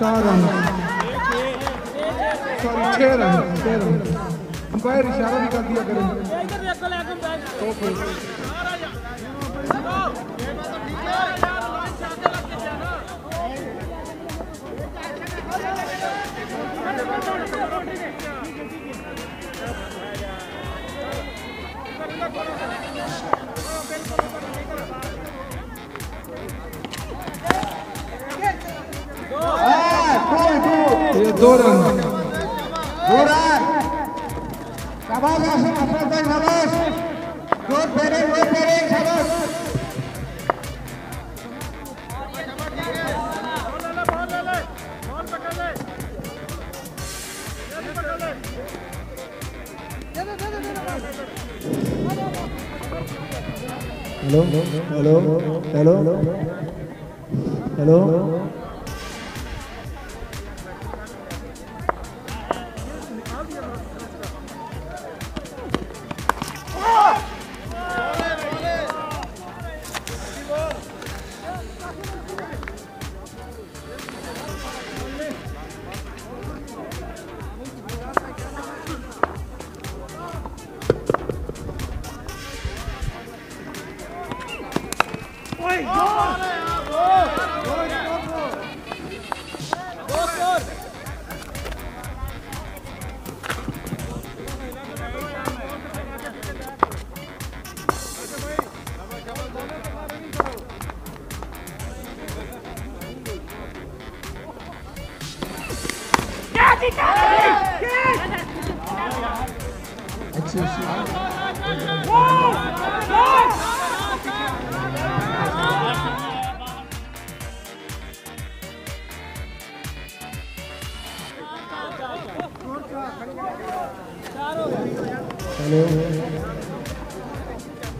4 run, sorry 6 run, 6 run. Umpire इशारा भी कर दिया करें। ये 2 रन, 2 रन। शाबाश आसिफ अफरोज भाई, शाबाश। गुड बैटिंग, शाबाश। हेलो हेलो हेलो हेलो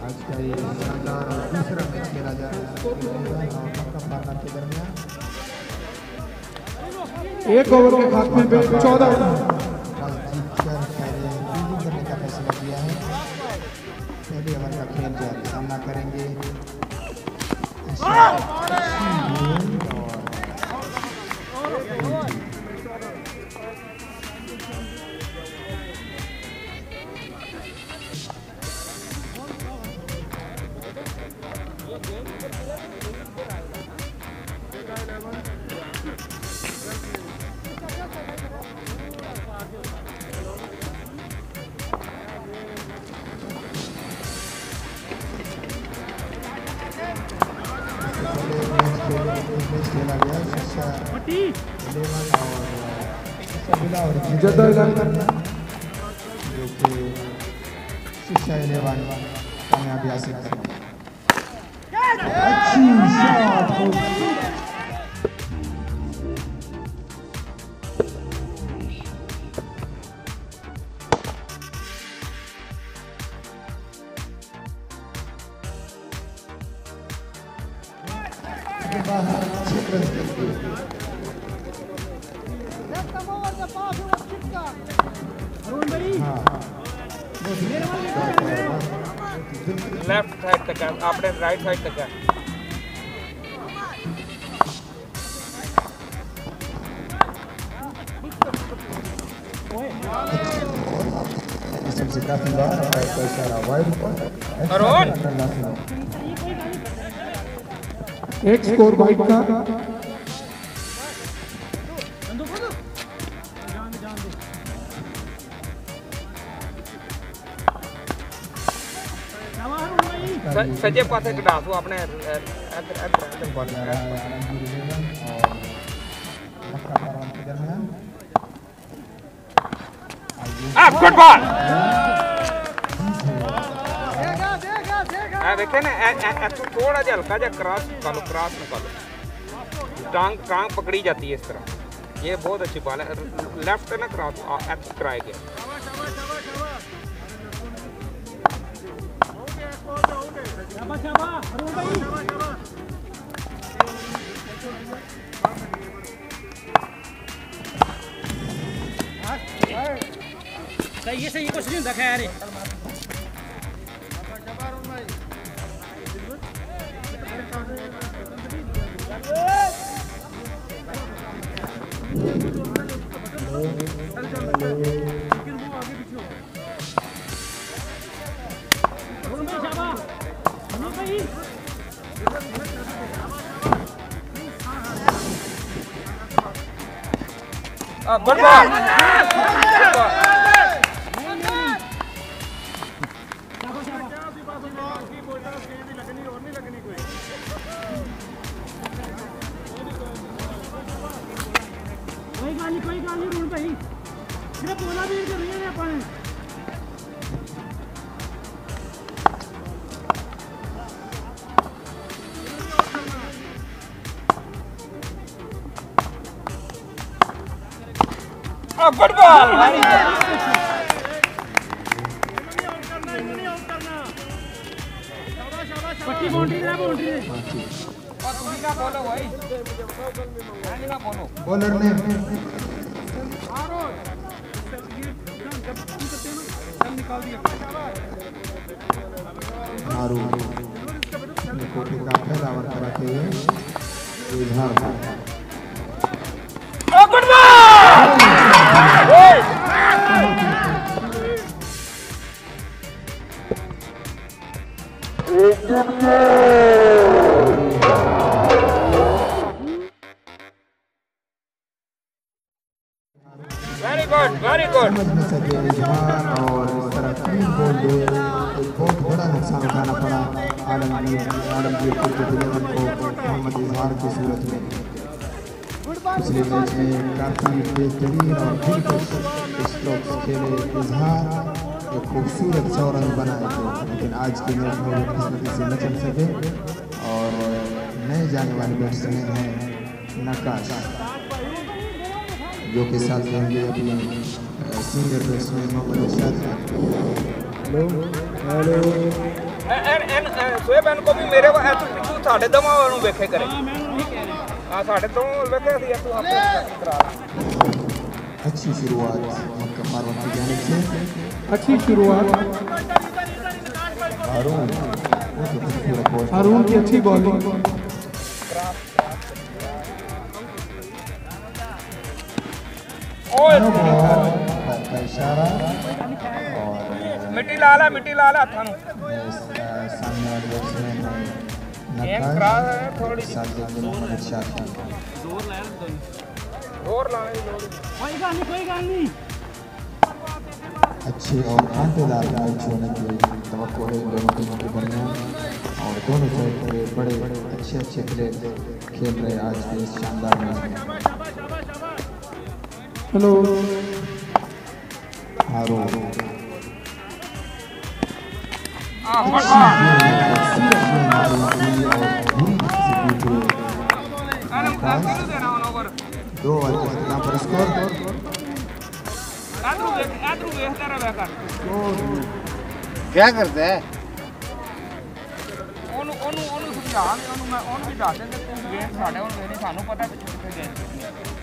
आज का ये शानदार दूसरा मैच खेला जा रहा है के दरमियान। 1 ओवर के खात्मे पे 14 रन। करने का फैसला किया है। पहले ओवर का खेल जो सामना करेंगे खेला गया जदर जो कि शिक्षा 11 कामयाबी हासिल करें। अच्छी शॉट। लेफ्ट साइड तक है, आपने राइट साइड तक है। एक स्कोर बाइट का सजे पासे कटा दो अपने गुड बॉल। देखे ना थोड़ा जा हल्का जा क्रॉस निकालो। टांग पकड़ी जाती है इस तरह। ये बहुत अच्छी बॉल है। लेफ्ट ना क्रॉस कराया गया। सही कुछ नहीं देखा यार। Good ball. कोई गाल नहीं रोन भाई, सिर्फ बोला भी कर रही है अपन। Good ball. पट्टी बाउंड्री है, बाउंड्री है। और तुम क्या बोलो भाई, मैं ना बोलो। बॉलर ने हारून कोटे का पहला ओवर कराते हुए इजहार good ball. Very good, very good. समझ न सके इजहार और इस तरह 3 बॉल दे एक बहुत बड़ा नुकसान उठाना पड़ा आलमगीर क्रिकेट 11 को मोहम्मद इजहार की सूरत में। पिछले मैच में काफी बेहतरीन और दिलकश स्ट्रोक्स खेले इजहार, एक खूबसूरत 100 रन बनाए थे, लेकिन आज के मैच में वो किस्मती से न चल सके और नए जाने वाले बैट्समैन हैं नकाश, जो के साथ रहेंगे अपने सीनियर बैट्समैन मोहम्मद इरशाद। हेलो शोएब को भी मेरे तू साढ़े दमा वेखे करे। हाँ साढ़े तो वेखे तू अपने करा। अच्छी शुरुआत मक्का मारवा की जानिब से, अच्छी शुरुआत हारून की अच्छी बॉलिंग। का इशारा और मिट्टी लाला थानू सामने वाले बैट्समैन गेम खराब है थोड़ी साथ देंगे मोहम्मद इरशाद की। जोर लाने जोर। कोई गाल नहीं। अच्छे और कांटेदार मैच होने की तवक्को है दोनों टीमों के दरमियान और दोनों साइड के बड़े अच्छे प्लेयर खेल रहे आज के इस शानदार मैच में। हेलो हारून दो ओवर के इख्तिताम पर स्कोर क्या करता है?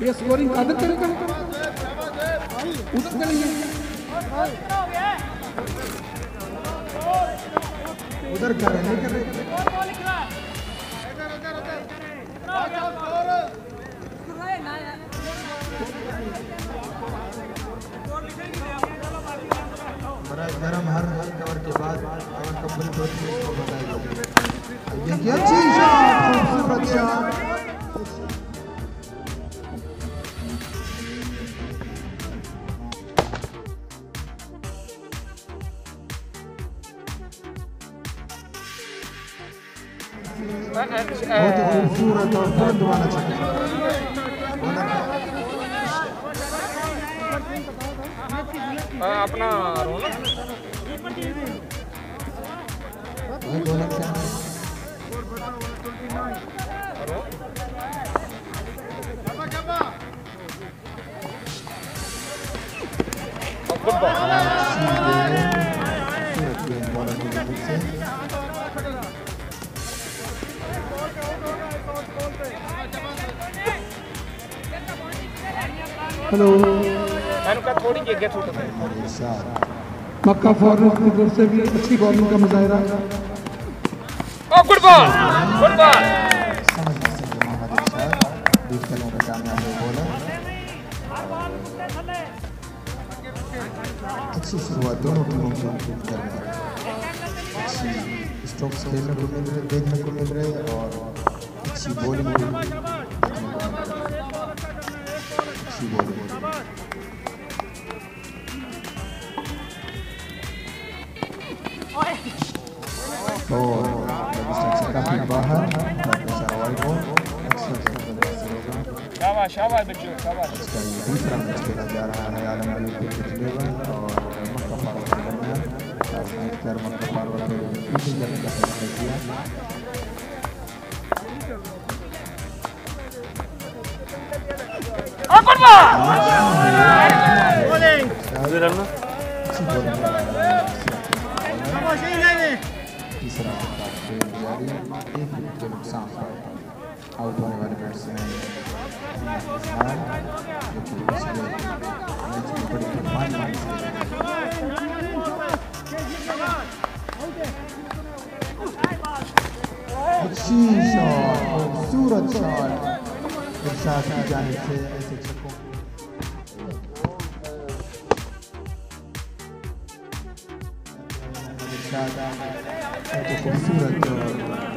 ये स्कोरिंग आदत करेगा उधर करेंगे उधर कर रहे नहीं कर रहे। बड़ा गरम हर ओवर के बाद और कंपनी को इसको बताया जाए। ये अच्छी शॉट, खूबसूरत शॉट। बहुत ही खूबसूरत और बुलंद वाला छक्का। अपना रोना हेलो थोड़ी जगह छूट है। मक्का फॉरवर्ड की तरफ से भी अच्छी बॉलिंग का मुजाहिरा। Good ball, good ball. समझ नहीं सकते मोहम्मद इरशाद 20 रनों का कामयाब बॉलर अच्छी शुरुआत दोनों टीमों के दरमियान, अच्छी स्ट्रोक्स खेलने को मिल रहे, देखने को मिल रहे और अच्छी बॉलिंग भी देखने को मिल रही, अच्छी बॉलिंग। तो काफी बाहर शाबाश शाबाश बच्चों शाबाश। इसका ये दूसरा मैच खेला जा रहा है आलमगीर क्रिकेट 11 और मक्का फारूक के दरमियान। मक्का फारूक ने पीछे जाने का फैसला किया। तीसरा जारी, 1 विकेट के नुकसान पर आउट होने वाले बैट्समैन जो कि पिछले मैच में बड़ी कुर्बानी मांगी थी। अच्छी शॉट, खूबसूरत शॉट इरशाद की जानिब से। ऐसे छक्कों इरशाद खूबसूरत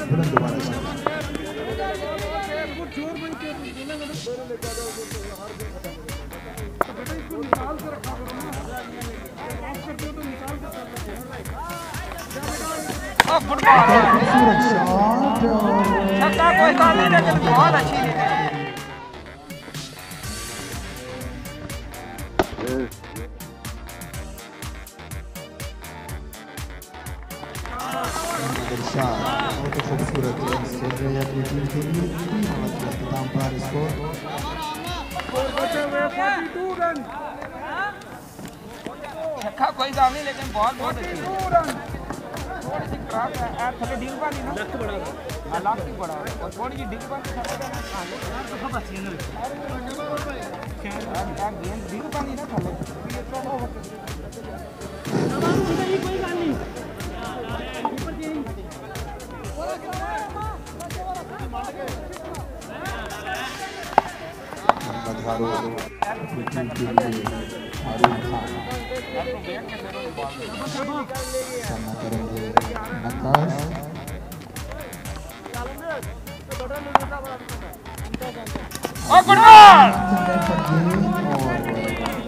बुलंद वाला शॉट। खूबसूरत शॉट, छक्का कोई काम नहीं लेकिन बहुत अच्छी ली। बहुत खूबसूरत खेल रहे हैं अपनी टीम के लिए। इख्तिताम पर स्कोर छक्का कोई काम नहीं लेकिन बहुत बहुत अच्छी। थोड़ी सी क्रॉस है थोड़ी डिग पानी ना लक बड़ा है, लक भी बड़ा है और थोड़ी सी डिग पानी थोड़ा सा तो सब अच्छी है। खैर यार गेंद डिग पानी ना थले ये तो हो कोई बात नहीं। अपनी टीम के लिए हारून खान सामना करेंगे नकाश।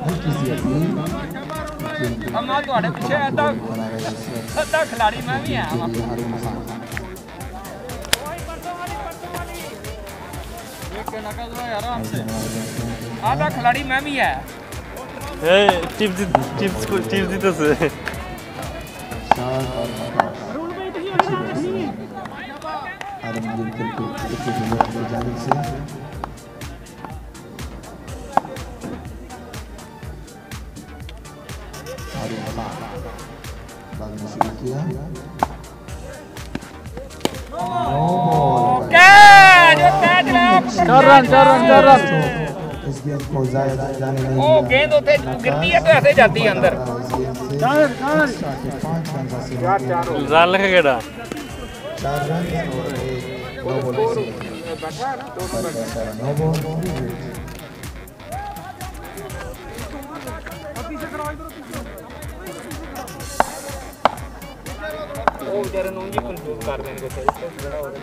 हल्की सी अपील पीछे खिलाड़ी में भी है हारून खान। आधा खिलाड़ी मैं भी है। टिप्स तो से आलमगीर क्रिकेट की जानिब से हारून खान बाद में शुरू किया। इस गेंद को जाया जाने नहीं वो गेंद उठे गिरती है तो ऐसे जाती है अंदर। 5 रन हासिल। जान लगा केड़ा 4 रन और 1 नो बॉल बैठा है ना दोनों बैठा है। No ball. वो बेचारे नूं जी कंफ्यूज कर देंगे सही से बड़ा हो रहा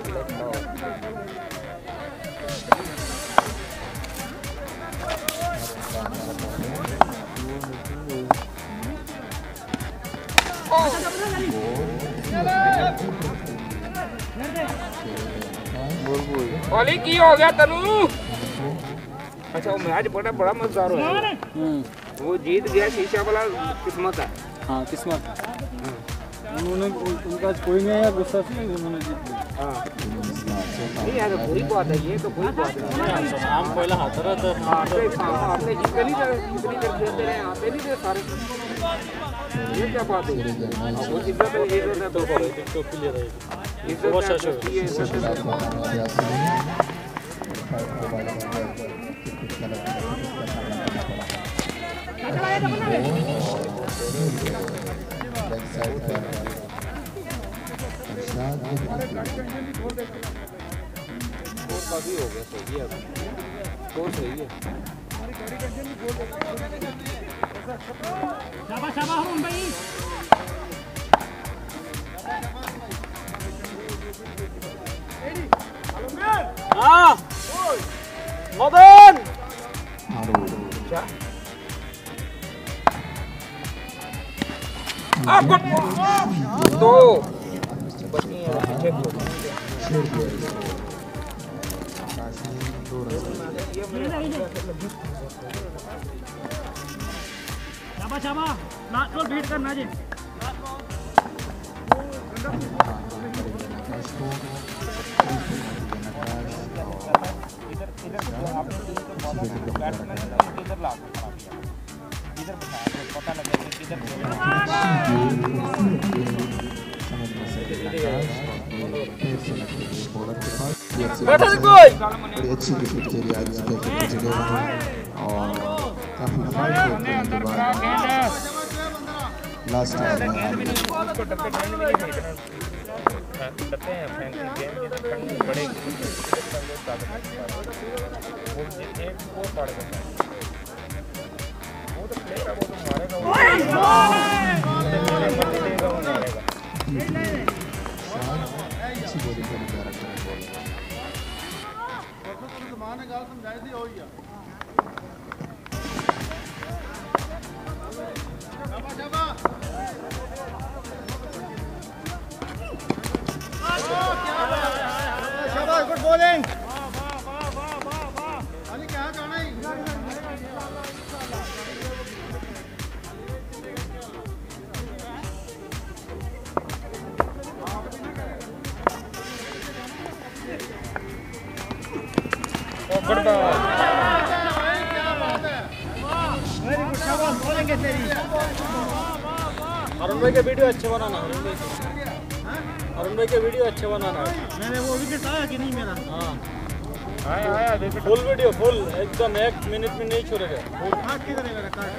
ओली की हो गया तनु। अच्छा वो मैच बड़ा मजेदार हो गया। वो जीत गया शीशा वाला किस्मत है। हाँ किस्मत उन्होंने उनका कोई नहीं है गुस्सा से उन्होंने जीत लिया। हाँ नहीं यार पूरी बात है ये तो कोई बात है। हम पहला हाथ रहा था आपने जितनी देर खेलते रहे आते नहीं थे सारे। ये क्या बात है? वो इज्जत है तो टोपी ले रहे इज्जत काफी हो गया। सही है स्कोर सही है। शाबाश शाबाश अरुण भाई हाँ मदन दो शाबाश शाबाश ना और भेंट करना जी इधर पता लगे किधर बड़ी अच्छी विकेट चली आज की विकेट चले और काफी फाइट करने के बाद लास्ट टाइम उसको डब्बे में नहीं भेजना डब्बे हैं फैंसी गेम के ठंडी बड़े वो एक वो पड़ गया वो तो प्लेयर है वो तो मारेगा वो मारेगा अच्छी बॉलिंग करने जा रहा है माने गाल समझाई थी हो गया शाबाश गुड बॉलिंग अली क्या जाना है गुड बॉल वेरी गुड शाबाश बॉलिंग है तेरी अरुण भाई का वीडियो अच्छे बनाना अरुण भाई का वीडियो अच्छे बनाना मैंने वो विकेट आया कि नहीं मेरा हाँ आया देखो फुल वीडियो फुल एकदम 1 मिनट में नहीं छोड़ेगा कार्ड किधर है मेरा कार्ड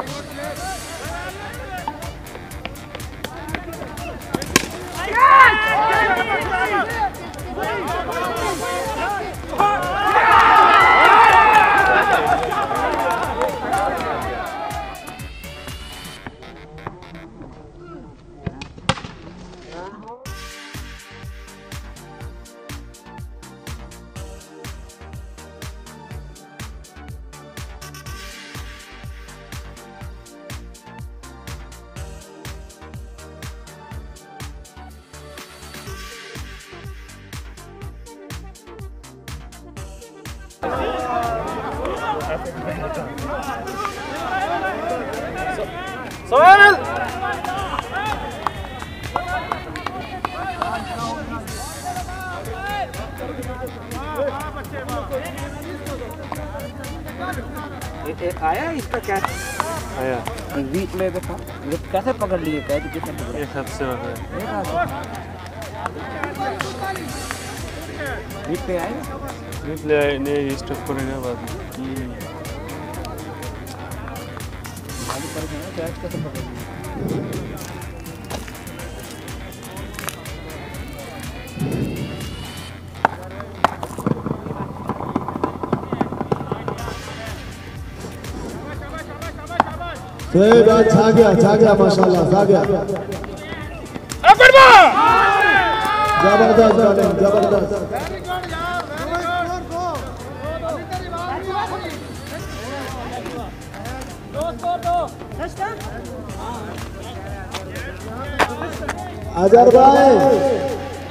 सोहेल आया इसका क्या आया बीच में देखा ये कैसे पकड़ लिए कैद किसने पकड़ा एक हाथ से बीच पे आए इसलिए नहीं स्टॉप करेंगे बाद में कैच कैसे पकड़ लिए सही बात छा गया माशाल्लाह छा गया जबरदस्त बॉलिंग जबरदस्त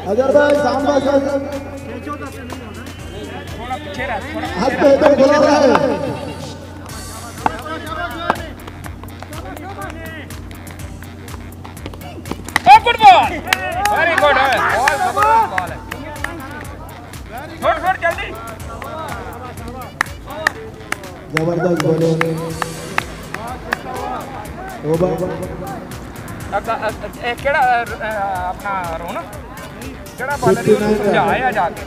अजहर भाई सामने से थोड़ा पीछे रह थोड़ा हाथ पे एकदम खुला रहा है गुड बॉल वेरी गुड है बॉल जबरदस्त बॉल है छोड़ जल्दी जबरदस्त बॉलिंग केड़ा अपना रोना केड़ा बॉलर है उसको समझाया जाके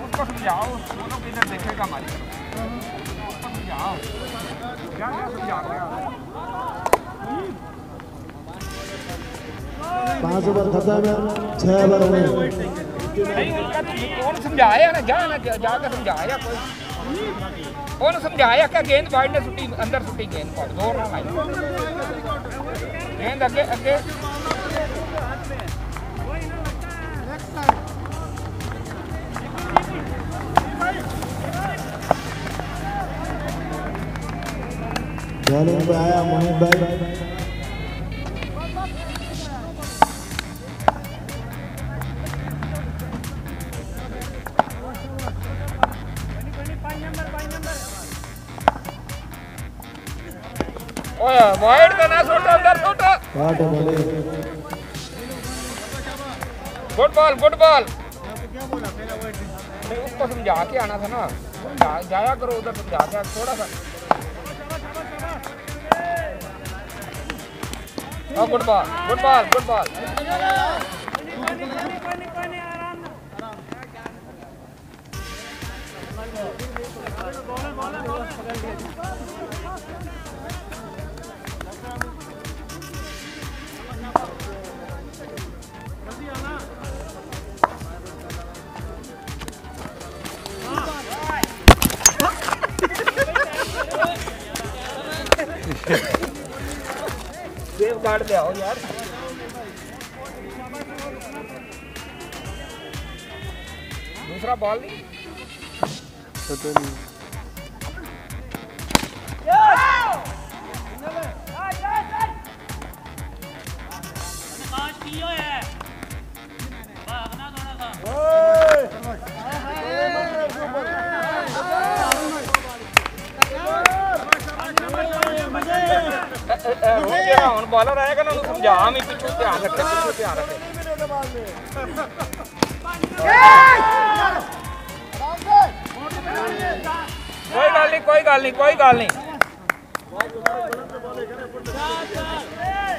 उसको समझाओ वो लोग इधर देखेगा हमारी उसको समझाओ क्या समझा रहे 5 ओवर खत्म है 6 ओवर हुए नहीं कौन समझाया ना जाकर समझाया कोई ਉਹਨੂੰ ਸਮਝਾਇਆ ਕਿ ਗੇਂਦ ਵਾਈਡ ਨੇ ਸੁੱਟੀ ਅੰਦਰ ਸੁੱਟੀ ਗੇਂਦ ਪਰ ਜ਼ੋਰ ਨਾਲ ਆਈ ਗੇਂਦ ਅੱਗੇ ਅੱਗੇ बॉलिंग पे आया मोहित भाई ओए वाइड का ना छोटा उधर छोटा गुड बॉल उसको समझा के आना था ना जाया करो उधर समझा के थोड़ा सा गुड बॉल सेव गार्ड ले आओ यार दूसरा बॉल नहीं ਹੁਣ ਬॉलर ਆਏਗਾ ਨਾ ਉਹਨੂੰ ਸਮਝਾ ਮੈਂ ਪਿੱਛੇ ਧਿਆਨ ਰੱਖੇ कोई गल नहीं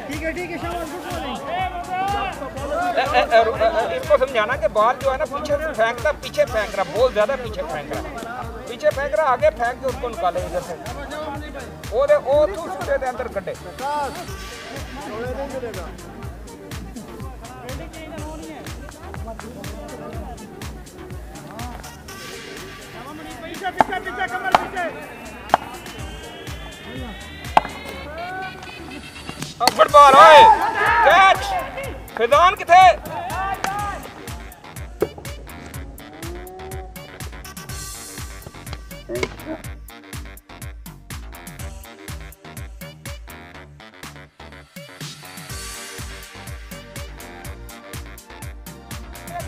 ठीक है इसको समझाना कि बॉल जो है ना पीछे फेंकता पीछे फेंक रहा बहुत ज्यादा पीछे फेंक रहा आगे फेंक के उसको निकाले इधर से वो छूटे थे अंदर कटे गुड बॉल ओए कैच फिजान किथे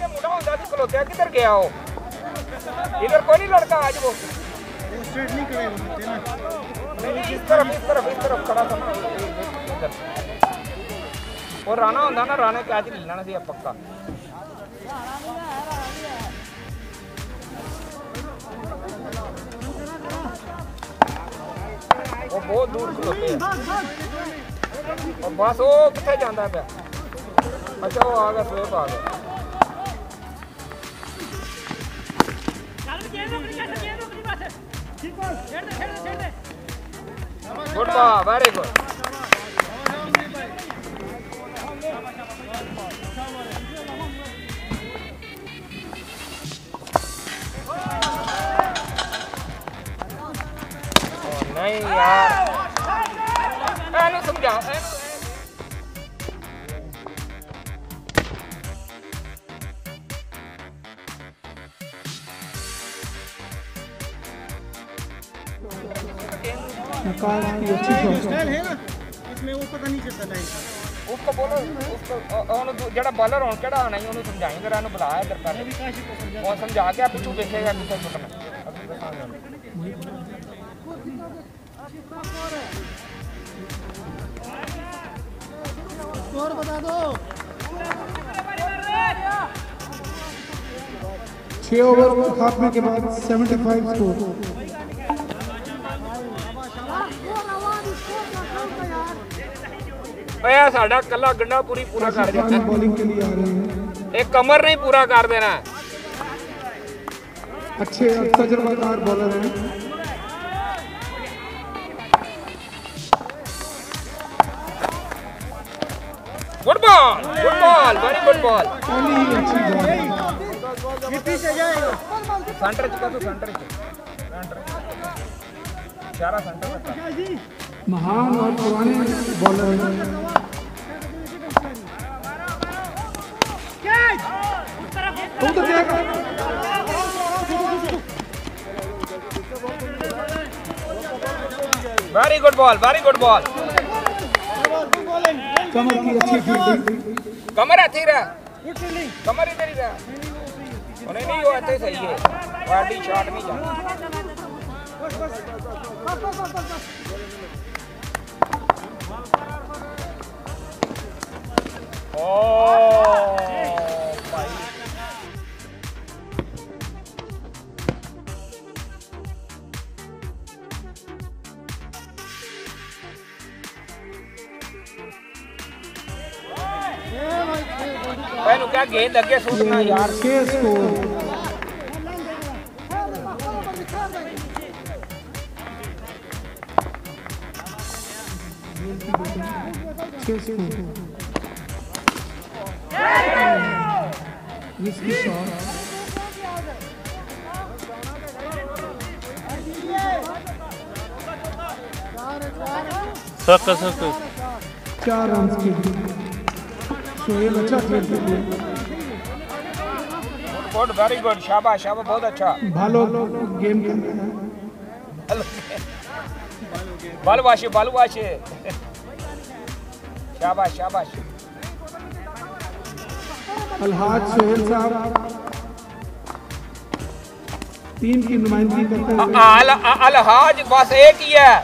मुंडा होंदा सी खलोत्या किधर गया वो इधर कोई नहीं लड़का आज वो स्ट्रेट नहीं करेगा इस तरफ खड़ा था ना इधर और राणा होंदा ना राणे कैच ले लेना सी पक्का वो बहुत दूर खलोते हैं और बस वो किथे जांदा पिया अच्छा वो आ गया स्वेप आ गया गुड बॉल वेरी गुड नहीं यार एनु समझा स्टाइल है ना इसमें वो पता नहीं चलता लाइन उसको बोलो उसको जेड़ा बॉलर होन केड़ा आना ही ओनु समझाई जरा नु बुला इधर कर वो समझा के पिछू देखेगा किसे छुटना स्कोर बता दो 6 ओवर खात्मे के बाद 75 स्कोर भैया साडा कल्ला गंडा पूरी पूरा कर देना बॉलिंग के लिए आ रहे हैं एक कमर नहीं पूरा कर देना अच्छे तजुर्बाकार बॉलर हैं good ball very good ball पहली अच्छी बॉल ये पीछे जाएगा सेंटर चुका तो सेंटर इशारा सेंटर रखा। महान और पुराने बॉलर हैं। Very good ball, very good ball. Qamar की अच्छी फील्डिंग। कमर आती रहा, कमर इधर ही रहा। उन्हें नहीं हुआ तो सही है, वाडी शॉट नहीं जाना। मैंने क्या गेंद लगे सोचना यार। 6 स्कोर। इसकी शॉट सर्कस 4 रन के लिए सोहेल अच्छा खेलते हैं। गुड, वेरी गुड, शाबाश शाबाश, बहुत अच्छा। भालो गेम खेलते हैं। बालवाशे बालवाशे, शाबाश शाबाश। अलहाज सोहेल साहब टीम की नुमाइंदगी करते हुए अलहाज बस एक ही है।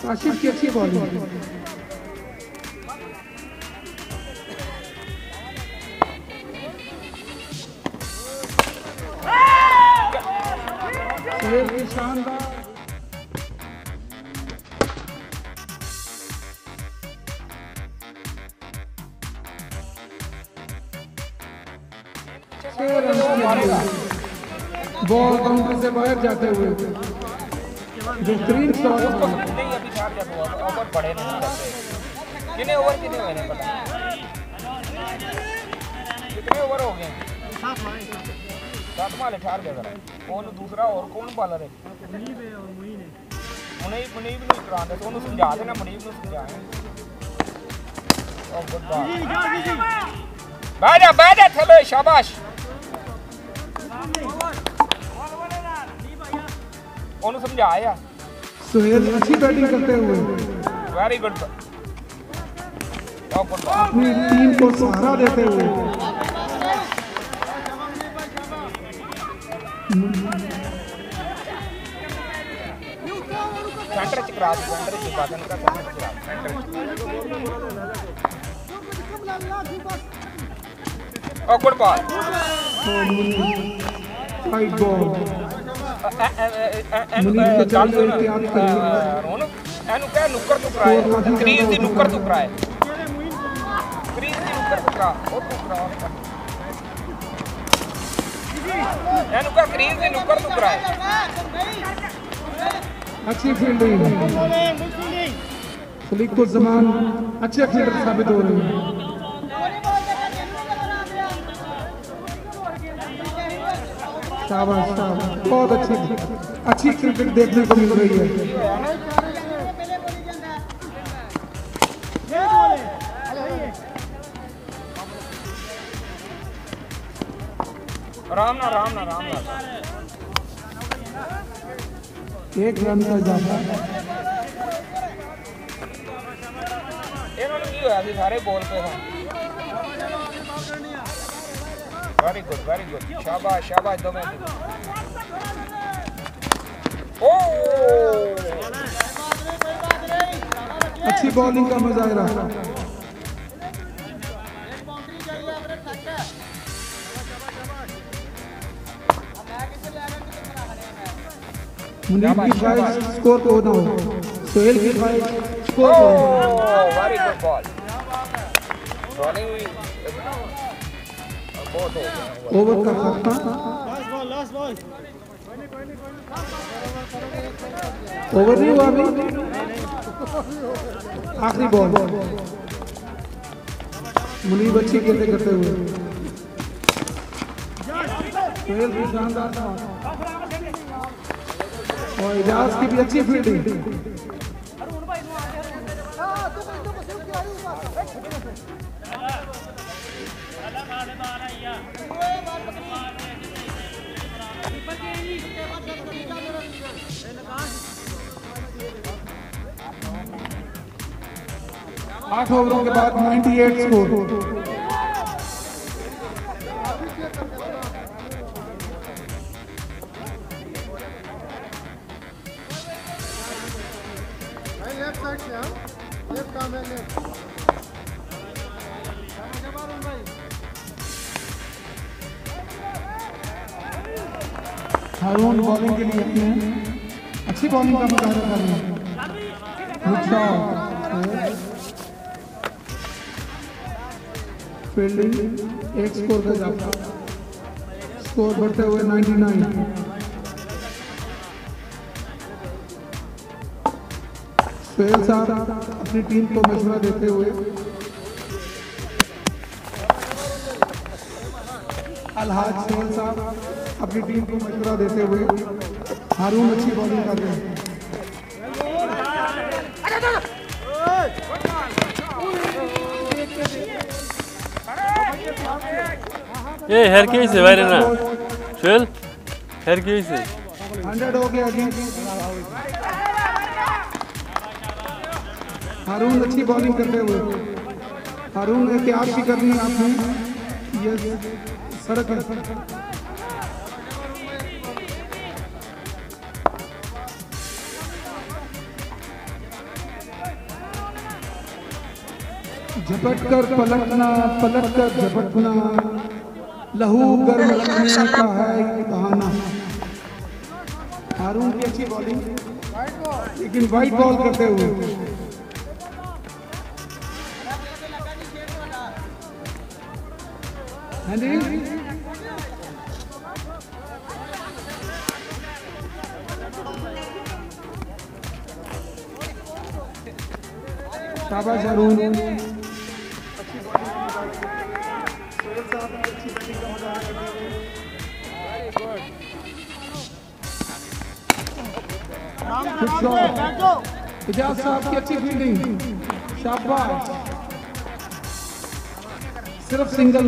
काशिफ की अच्छी बॉलिंग। सोहेल की शानदार बॉल काउंटर से बाहर जाते हुए बेहतरीन शॉट। नहीं अभी चार जब ओवर पड़े नहीं करते। कितने ओवर कितने हुए नहीं पता। कितने ओवर हो गए? 7 माल 18 दे रहा है। कौन दूसरा और कौन बॉलर है? मुनीब है और मुनीब है। मुनीब नहीं करांदे तो उन्हें समझा देना, मुनीब को समझाए। ओ गुड बॉल। बैठ जा थलो, शाबाश। उन्हें समझाया। सोहेल अच्छी बैटिंग करते हुए वेरी गुड। अपनी टीम को सहारा देते हुए सेंटर चिकरा, सेंटर चिकवादन का सेंटर चिकरा, सेंटर। ओ गुड बॉल। फाइट बॉल एनु क्या नुक्कर टुकराए, क्रीज दी नुक्कर टुकराए, क्रीज दी नुक्कर टुकरा, और टुकरा एनु क्या क्रीज दी नुक्कर टुकराए। अच्छी फील्डिंग। सलीकुज़्ज़मान अच्छे फील्डर साबित हो रहे हैं। शाबाश शाबाश, बहुत अच्छी क्रिकेट देखने को मिल रही है। राम ना 1 रन का इजाफा। इन्होंने की होया सी सारे बॉल पे हैं। वेरी गुड, शाबाश शाबाश। 2 मिनट। ओ अच्छी बॉलिंग का मुजाहिरा। मुनीब की फाइट स्कोर को ना हो, सोहेल की फाइट स्कोर को। Very good ball. Bowling over का खत्ता। ओवर नहीं हुआ अभी, आखिरी बॉल। मुनीब अच्छी गेंदें करते हुए सुहेल भी शानदार और इजाज की भी अच्छी फील्डिंग। 8 ओवरों के बाद 98 स्कोर। हारून बॉलिंग के लिए अपने अच्छी बॉलिंग का मुकाबला कर रहे हैं। फील्डिंग एक स्कोर का इजाफा, स्कोर बढ़ते हुए 99। सुहेल साहब अपनी टीम को मशवरा देते हुए अलहाज सुहेल साहब अपनी टीम को मशवरा देते हुए हारून अच्छी बॉलिंग कर रहे हैं। ये हेर के से वायरे ना सुहेल हेर के से 100 हो गया जी। हारून अच्छी बॉलिंग करते हुए, हारून एहतियात भी करनी है आपने, ये सड़क है। झपट कर पलटना, पलट कर झपटना, लहू गर्म रखने का है बहाना। हारून की अच्छी बॉलिंग लेकिन वाइट बॉल करते हुए हाँ जी शाबाश हारून। इजाज साहब की अच्छी फील्डिंग, शाबाश। सिर्फ सिंगल।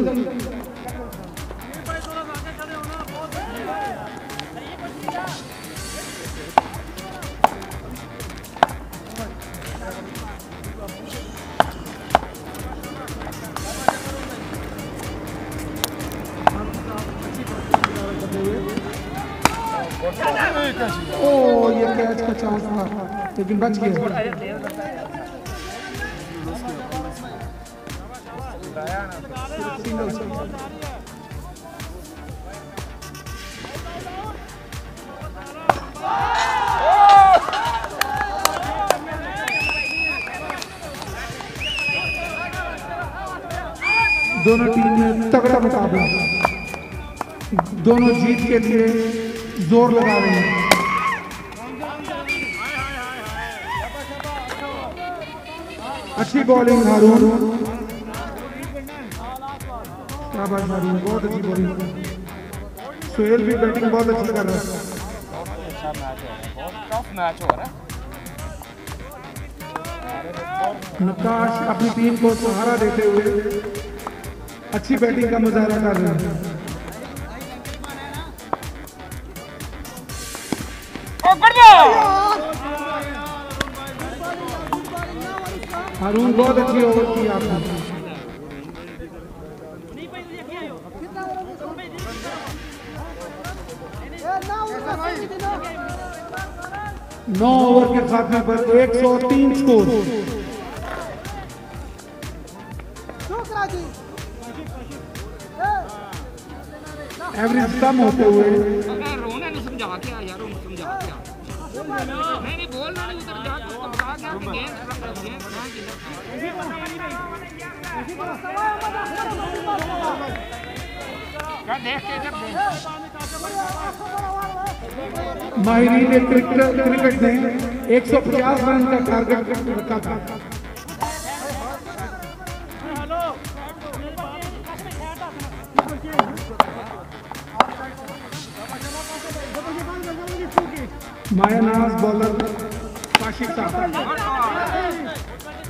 ओ ये कैच का चांस था लेकिन बच गया। दोनों टीम में तगड़ा मुकाबला, दोनों जीत के लिए जोर लगा रहे हैं। अच्छी बॉलिंग हारून, शाबाश हारून, बहुत अच्छी बॉलिंग। सुहेल भी बैटिंग बहुत अच्छी कर रहा है। नकाश अपनी टीम को सहारा देते हुए अच्छी बैटिंग का मुजाहरा कर रहे हैं। हारून बहुत अच्छी ओवर की आपने। नौ ओवर के खात्मे पर 103 स्कोर। एवरेज कम होते हुए रोने ने समझा के यार, समझा के नहीं बोल रहा, उधर जाके उसको बता क्या कि गेंद क्या देख के जब माहिरीन क्रिकेट ने 150 रन का टारगेट रखा था। मायानाज बॉलर काशिफ साहब।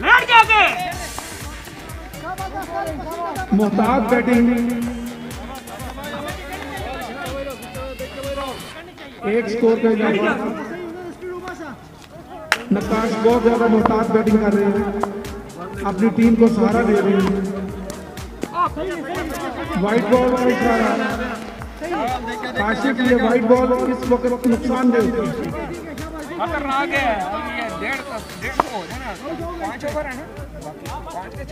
लेट जाके मोहताज बैटिंग, एक स्कोर पे इजाफा। नक्काश बहुत ज्यादा मोहताज बैटिंग कर रहे हैं, अपनी टीम को सहारा दे रहे हैं। वाइट बॉल का इशारा, काशिफ ये वाइट बॉल इस वक्त नुकसान दे खतरनाक है। अभी ये 150 हो जाए ना, 5 ओवर है ना, बाकी 5 के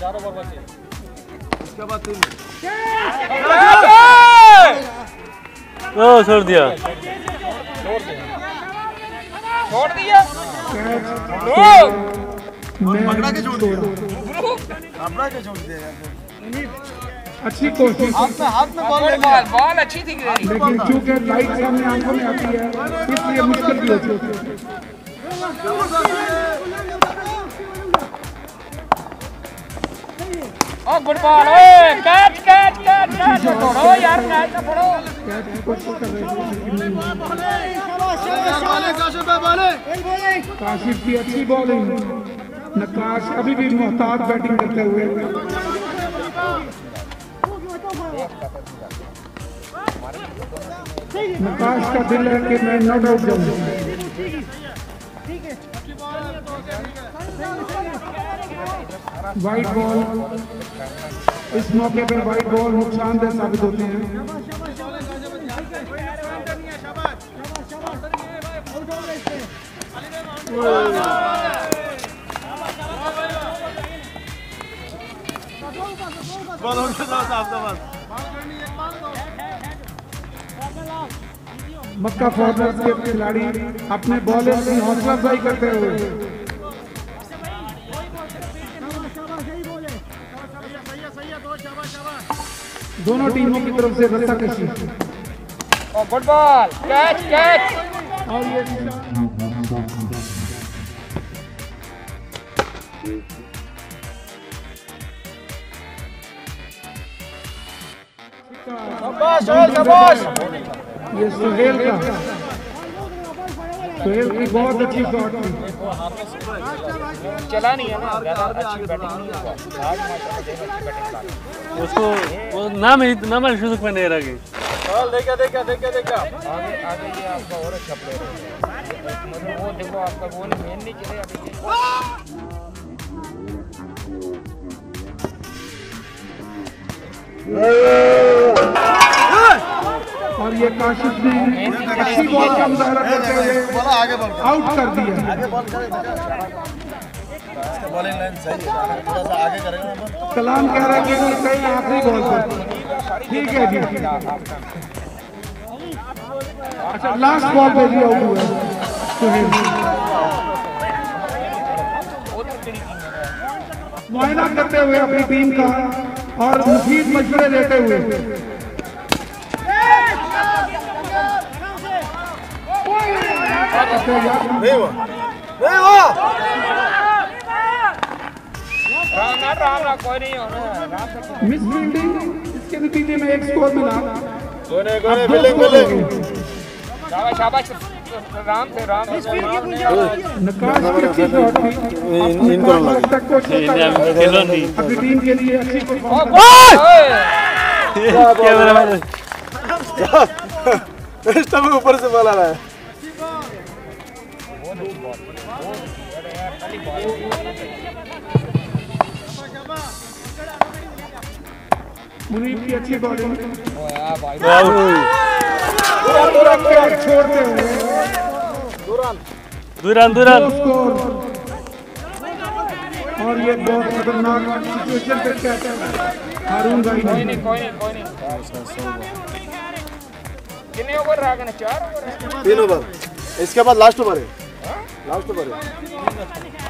4 ओवर बचे, उसके बाद 3 ओ छोड़ दिया, छोड़ दिया। पकड़ा के छोड़ दिया, अपना के छोड़ दिया। अच्छी कोशिश, हाथ में बॉल अच्छी थी, लेकिन चूंकि लाइट सामने आंखों में आती है इसलिए मुश्किल भी होती है। ओ गुड बॉल, ओए कैच कैच कैच कैच छोड़ो यार, कैच ना छोड़ो। कैच की कोशिश कर रहे थे, काशिफ की अच्छी बॉलिंग। नक्काश अभी भी मोहताज बैटिंग करते हुए, नक्काश का दिल है कि मैं नॉट आउट जाऊं। वाइट बॉल, इस मौके पर वाइट बॉल नुकसानदेह साबित होते हैं। मक्का फॉरवर्ड्स के खिलाड़ी अपने बॉलर की हौसला अफजाई करते हुए दोनों टीमों की तरफ से रस्सा कशी। ओ गुड बॉल, कैच कैच। और ये ये सुहेल का, सुहेल की बहुत अच्छी शॉट थी। चला नहीं है ना, ज्यादा अच्छी बैटिंग नहीं हुआ। आज बैटिंग उसको वो नाम ही सुजुक में नहीं रखे। चल देखा आगे आगे ये आपका और अच्छा प्लेयर है, मतलब वो देखो आपका वो मेन नहीं चले अभी। और ये काशिफ ने अच्छी बॉल का मुजाहरा करते हुए आगे बॉल आउट कर दिया। आगे बॉल बॉलिंग लाइन सही है, थोड़ा सा आगे करेंगे ना। कलाम कह रहा है कि वो कहीं आखिरी बॉल पर। ठीक है जी, अच्छा लास्ट बॉल पे भी आउट हुआ सुहेल। मुआयना करते हुए अपनी टीम का और मुफीद मशवरे देते हुए राम कोई नहीं होना। मिस फील्डिंग, इसके नतीजे में एक स्कोर मिला। कोने बिल्डिंग शाबाश शाबाश राम से राम। नक्काश की अच्छी शॉट थी, अपनी टीम के लिए अच्छी ऊपर से बॉल आ रहा है। मुनीब की अच्छी बॉलिंग, छोड़ते हुए दुरान स्कोर। और ये बहुत खतरनाक सिचुएशन पे कहते हैं हारून भाई ने। कोई नहीं कितने ओवर रह गए? 4 ओवर, 3 ओवर। इसके बाद लास्ट ओवर है, लास्ट ओवर है,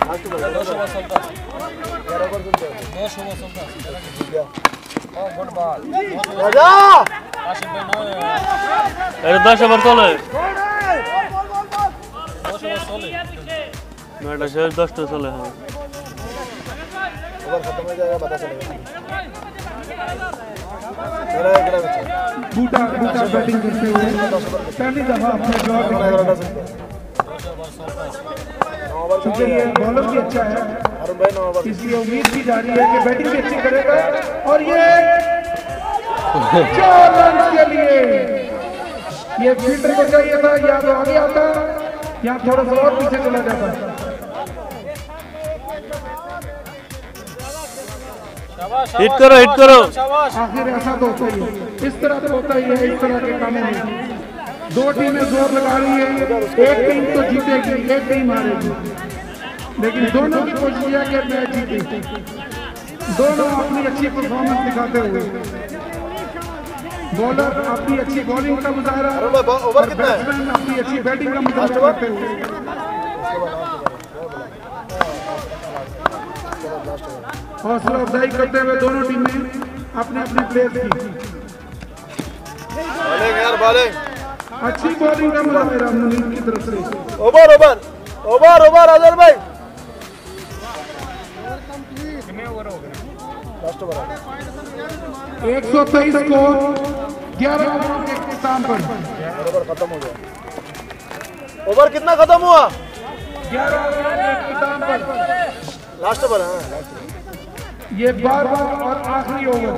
लास्ट ओवर 10 गुड बॉल। राजा अरे 10 ओवर चले मैडा शेर 10 तो चले। हाँ ओवर खत्म हो जाएगा, पता चलेगा। बूटा बैटिंग करते हुए पहली दफा अपने ड्रॉ चूंकि ये बॉलर भी अच्छा है इसलिए उम्मीद की जा रही है कि बैटिंग भी अच्छी करेगा और ये 4 रन के लिए ये फील्डर को चाहिए था या तो आगे आता या थोड़ा सा और पीछे चला जाता। हिट करो आखिर ऐसा तो होता ही है, इस तरह तो होता ही है। इस तरह के कामों में 2 टीमें जोर लगा रही है, एक टीम तो जीतेगी एक टीम हारेगी, लेकिन दोनों की कोशिश है कि मैच जीते, दोनों अपनी अच्छी परफॉर्मेंस दिखाते हुए। बॉलर अपनी अच्छी बॉलिंग का मुजाहरा और बैट्समैन अपनी अच्छी बैटिंग का मुजाहरा करते हुए। हौसला अफजाई करते हुए दोनों टीमें अपने अपने प्लेयर की अच्छी बॉलिंग का मुजाहरा मुनीर की तरफ से। ओवर आजल भाई 123 स्कोर 11 ओवरों के इख्तिताम पर खत्म हो गया। ओवर कितना खत्म हुआ? 11 ओवरों के इख्तिताम पर लास्ट ओवर है। ये 12वां और आखिरी ओवर,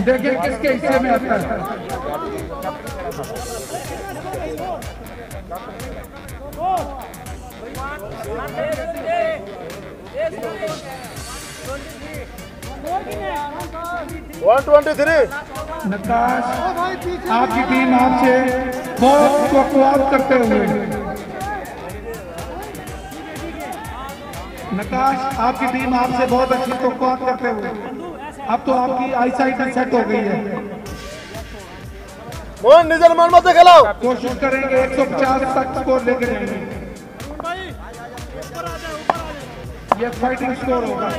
देखें किसके हिस्से में आता है। नकाश आपकी टीम आपसे बहुत बकवास करते हुए, नकाश आपकी टीम आपसे बहुत अच्छी बकवास करते हुए अब तो आपकी आईसाइट सेट हो गई है। मोहन निजर मान मत खिलाओ, कोशिश करेंगे 150 तक स्कोर लेके जाएंगे। ये फाइटिंग स्कोर होगा।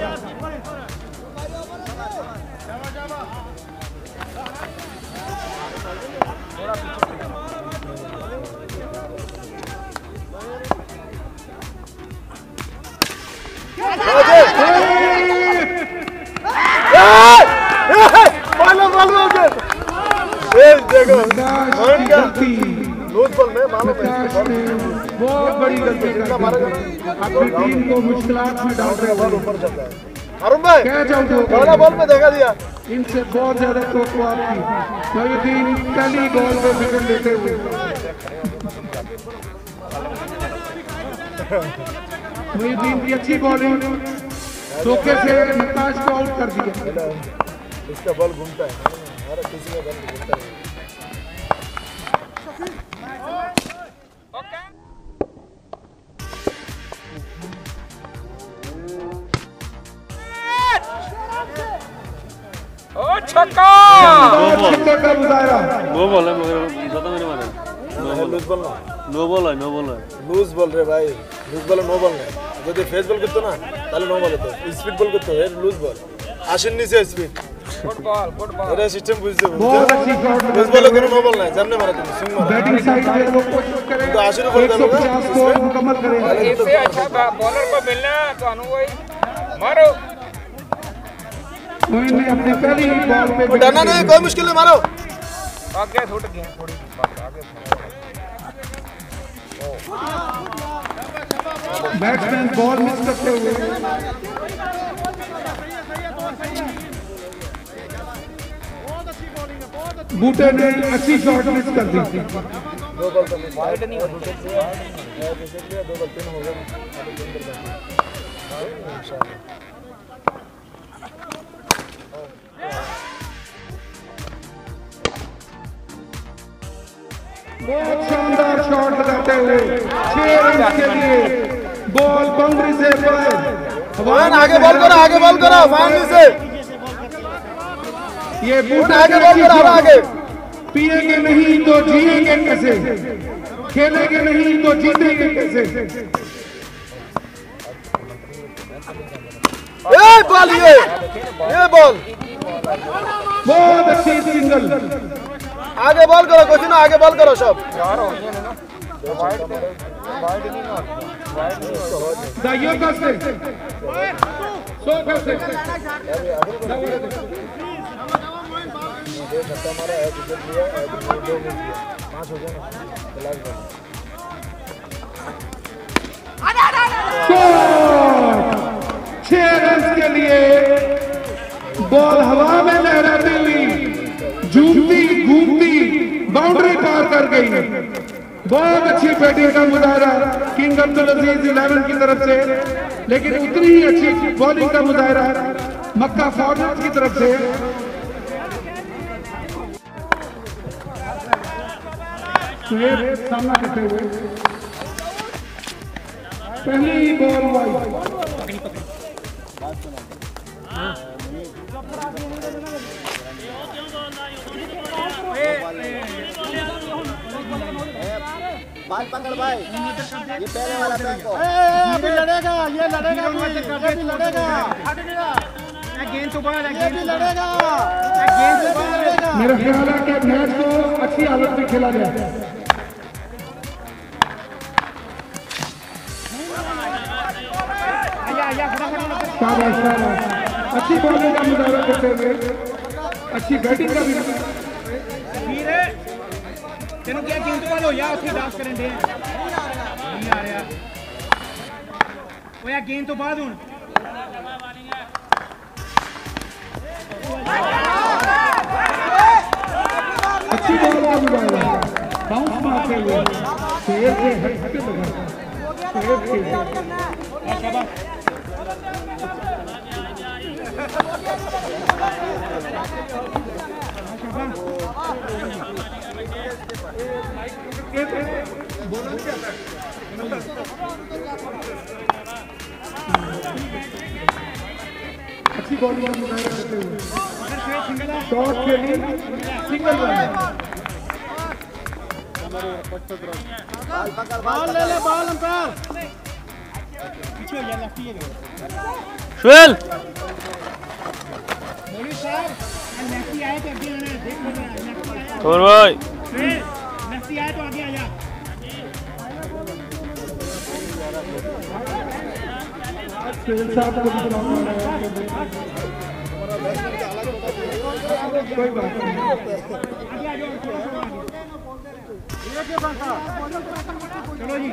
बहुत बड़ी गलती अपनी टीम को मुश्किलात में डाल रहे हैं। अरुण भाई पहला बॉल पे देखा दिया, इनसे बहुत ज्यादा तो आपकी मोहिउद्दीन पहली बॉल पे विकेट लेते हुए मोहिउद्दीन की अच्छी बॉलिंग धोखे से नकाश को आउट कर दिया। इसका बॉल घूमता है, हर किसी का बॉल घूमता है। छक्का नो बॉल है मगर ज्यादा मैंने मारा लूज बॉल ना, नो बॉल है लूज बॉल रे भाई, लूज बॉल नो बॉल नहीं। যদি ফেস বল করতে না তাহলে নো বল হতো, স্পিড বল করতে হয় লুজ বল আসেননি সে স্পিড गुड बॉल এটা সিস্টেম বুঝতে बहुत अच्छी शॉट লুজ বলে কোনো নো বল নাই, সামনে মারা তুমি সুইং মারা बैटिंग साइड पे वो कोशिश करें तो 80 रुपए का 150 स्कोर मुकम्मल करेंगे। इससे अच्छा बॉलर को मिलना तो वही मारो। मोइन ने अपने पहली बॉल पे डरना नहीं, कोई मुश्किल नहीं, मारो। आगे छूट गए थोड़ी आगे। बैट्समैन बॉल मिस करते हुए बूटे ने अच्छी शॉट मिस कर दी। दो बॉल तो वाइड नहीं होनी चाहिए, दो बॉल 3 हो गए इंशाल्लाह। बहुत शानदार शॉट लगाते हुए 6 रन के लिए बॉल बाउंड्री से बाहर। आगे बॉल करो फाइनली से ये बूटे आगे बॉल करो, आगे पिएंगे नहीं तो जिएंगे कैसे, खेलेंगे नहीं तो जीतेंगे कैसे। ये बॉल ये बॉल बहुत अच्छी सिंगल। आगे बॉल करो, कुछ ना आगे बॉल करो सब। चार हो गए ना, वाइड नहीं हो दाइयों का से 100 का से एक छक्का मारा, एक विकेट लिया, एक 2 मिस किया, 5 हो गया ना, तो लास्ट बॉल 6 रन के लिए बॉल हवा में लहराती हुई झूमती घूमती बाउंड्री पार कर गई। बहुत अच्छी बैटिंग का मुजाहरा किंग अब्दुल अजीज 11 की तरफ से, लेकिन उतनी ही अच्छी बॉलिंग का मुजाहरा मक्का फॉरवर्ड की तरफ से। सामना करते हुए पहली बॉल वाइड। बाल पकड़ भाई, ये पहले वाला बैक हो। अभी लड़ेगा, ये लड़ेगा, ये भी लड़ेगा। गेंद तो बाहर है, ये भी लड़ेगा, गेंद तो बाहर लड़ेगा। मेरा ख्याल है कि मैच को अच्छी हालत में खेला गया। शाबाश शाबाश, अच्छी बॉलिंग का मुजाहरा करते हुए अच्छी बैटिंग का भी। तेनों क्या गेंद तो लो यार, उसकी डांस करें दे नहीं आ रहा वो यार, गेंद तो बाद हूं। अच्छी बॉल का मुजाहरा बाउंस मारते हुए शेर से हटके लगा। अच्छी बॉलिंग का मुजाहरा करते हुए शॉट के लिए सिंगल रन। बॉल ले ले, बॉल अंपायर पीछे हो गया, लेफ्टी है शुएल मौलवी साहब, लेफ्टी आए तो आगे आना, देख लो लेफ्टी आया, और भाई लेफ्टी आए तो आगे आ जा। सुहेल साहब को भी बुलाना है। कोई बात नहीं, चलो जी।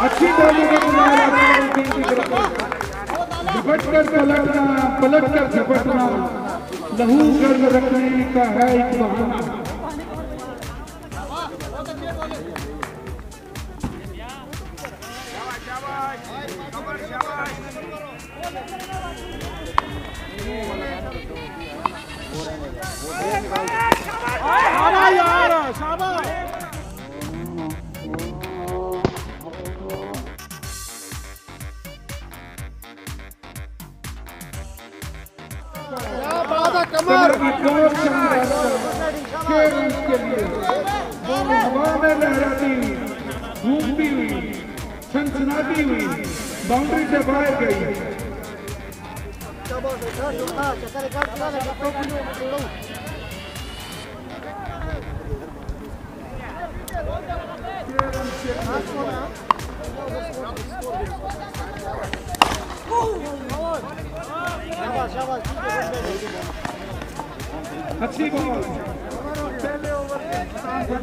अच्छी बॉलिंग का मुजाहरा झपट कर पलटना, पलट कर झपटना लहू गर्म रखने का है एक बहाना। घूमती हुई सनसनाती हुई बाउंड्री से बाहर गई। अच्छी बॉल,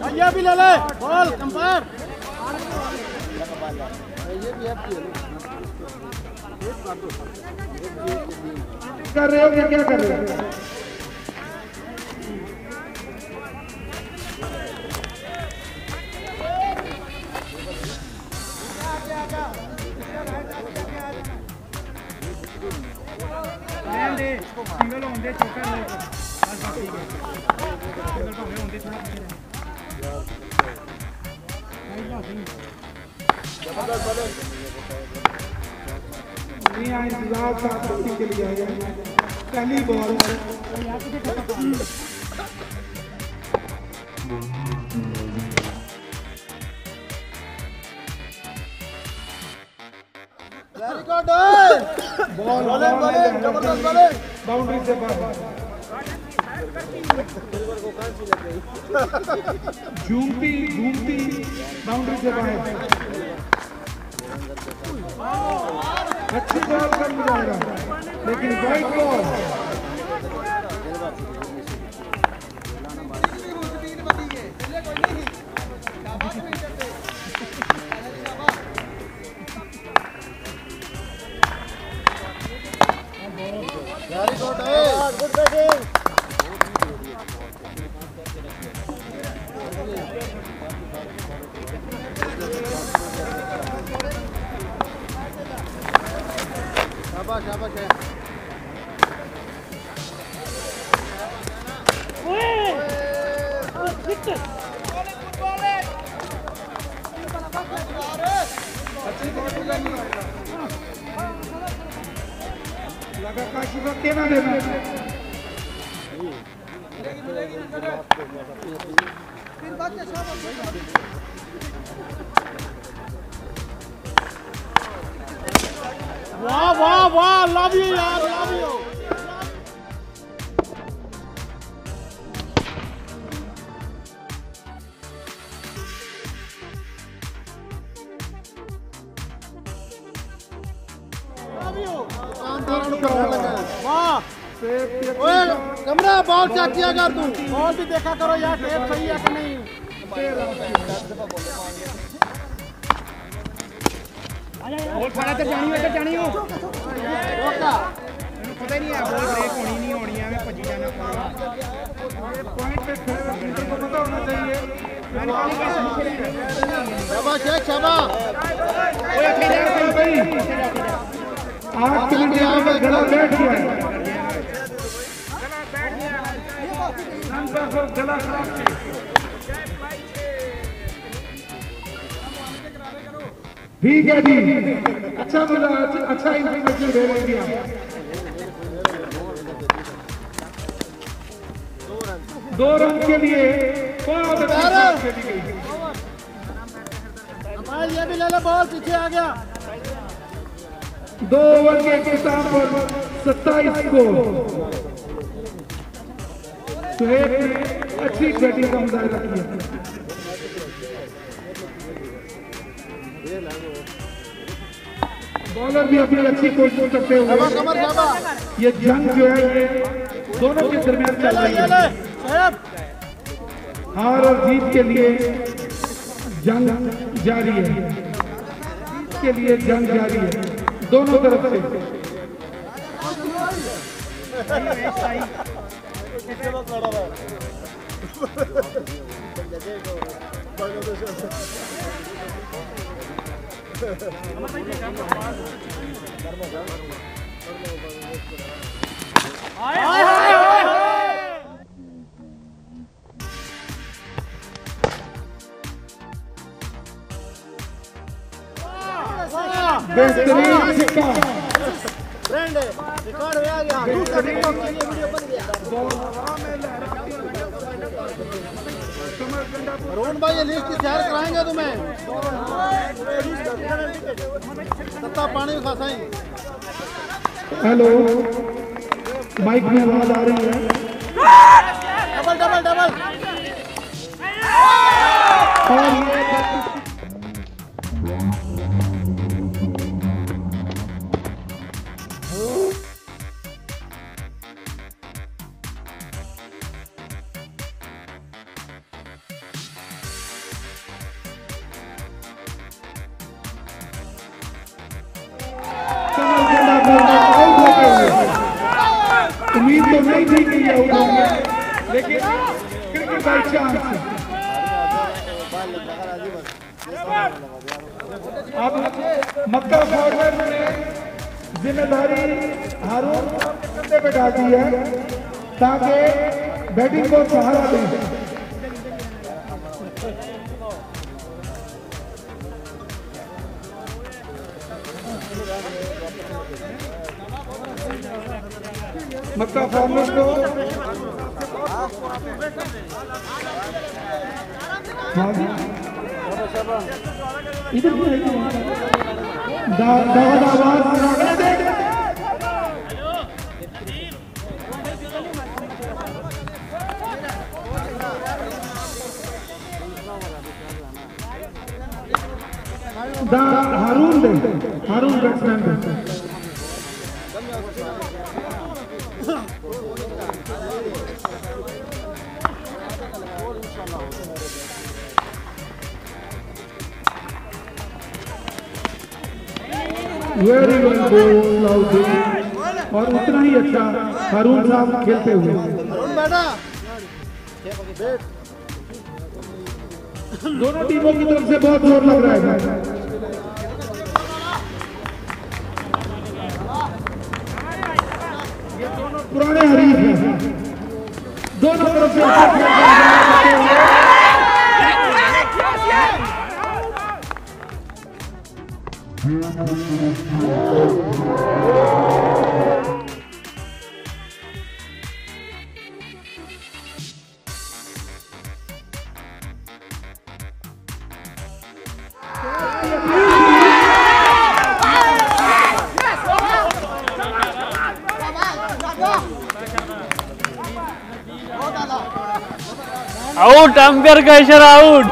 भैया भी ले ले बॉल अंपायर। कर रहे हो क्या कर रहे हो? सिंगल होंगे चौका ले, बस ठीक है, सिंगल भावे होंगे थोड़ा पीछे नहीं आए इंतजार साथ के लिए आए। पहली बॉल बाउंड्री से बाहर झूमती घूमती बाउंड्री से बाहर। अच्छी बॉल कर जाएगा लेकिन वाइट बॉल। Good batting. शाबाश शाबाश है। लगा काशी को केना देना। वाह वाह वाह, लव यू यार, लव यू। वाह ओए कमरा, बॉल चेक किया कर, तू बॉल भी देखा करो यार, टेप सही है कि नहीं। बॉल फड़ा ते जानी हो, ते जानी हो। रोका पता ही नहीं है, बॉल ब्रेक होनी नहीं होनी है, मैं भजी जाना पॉइंट पे फील्डर को पता होना चाहिए। शाबाश शेख शाबाश। ओए अकेले भाई 8 मिनट में गला बैठ गया है। गला खराब ठीक है जी, अच्छा बोला, अच्छा इंफॉर्मेशन दे दिया। 2 रन के लिए बहुत अच्छी खेली गई। ये भी ले ले, बॉल पीछे आ गया। 2 ओवर के इख्तिताम पर 27 स्कोर। सुहेब ने अच्छी बैटिंग का मुजाहिरा किया। बॉलर भी अपनी अच्छी कोशिश करते हुए ये जंग जो है ये दोनों के दरमियान चल रही है। हार और जीत के लिए जंग जारी है, जीत के लिए जंग जारी है दोनों तरफ से। बेहतरीन सिक्का फ्रेंड रिकॉर्ड हो गया, दूसरा टिकटॉक के लिए वीडियो बन गया। अरुण भाई ये लिस्ट की सैर कराएंगे तुम्हें, सत्ता पानी में खासा ही। हेलो, माइक में आवाज आ रही है। डबल डबल डबल और ये उम्मीद तो नहीं थी कि ये आउट होंगे, लेकिन क्रिकेट बाई चांस। अब मक्का फॉरवर्ड ने जिम्मेदारी हारून के कंधे पे डाल दी है ताकि बैटिंग को सहारा दें। मक्का फॉर्मेट को इधर हारून बैट्समैन दे वेरी वेल गोल और उतना ही अच्छा हारून साहब खेलते हुए। दोनों टीमों की तरफ से बहुत जोर लग रहा है। ये दोनों पुराने हरीफ हैं, दोनों तरफ से आउट, अंपायर का इशारा आउट।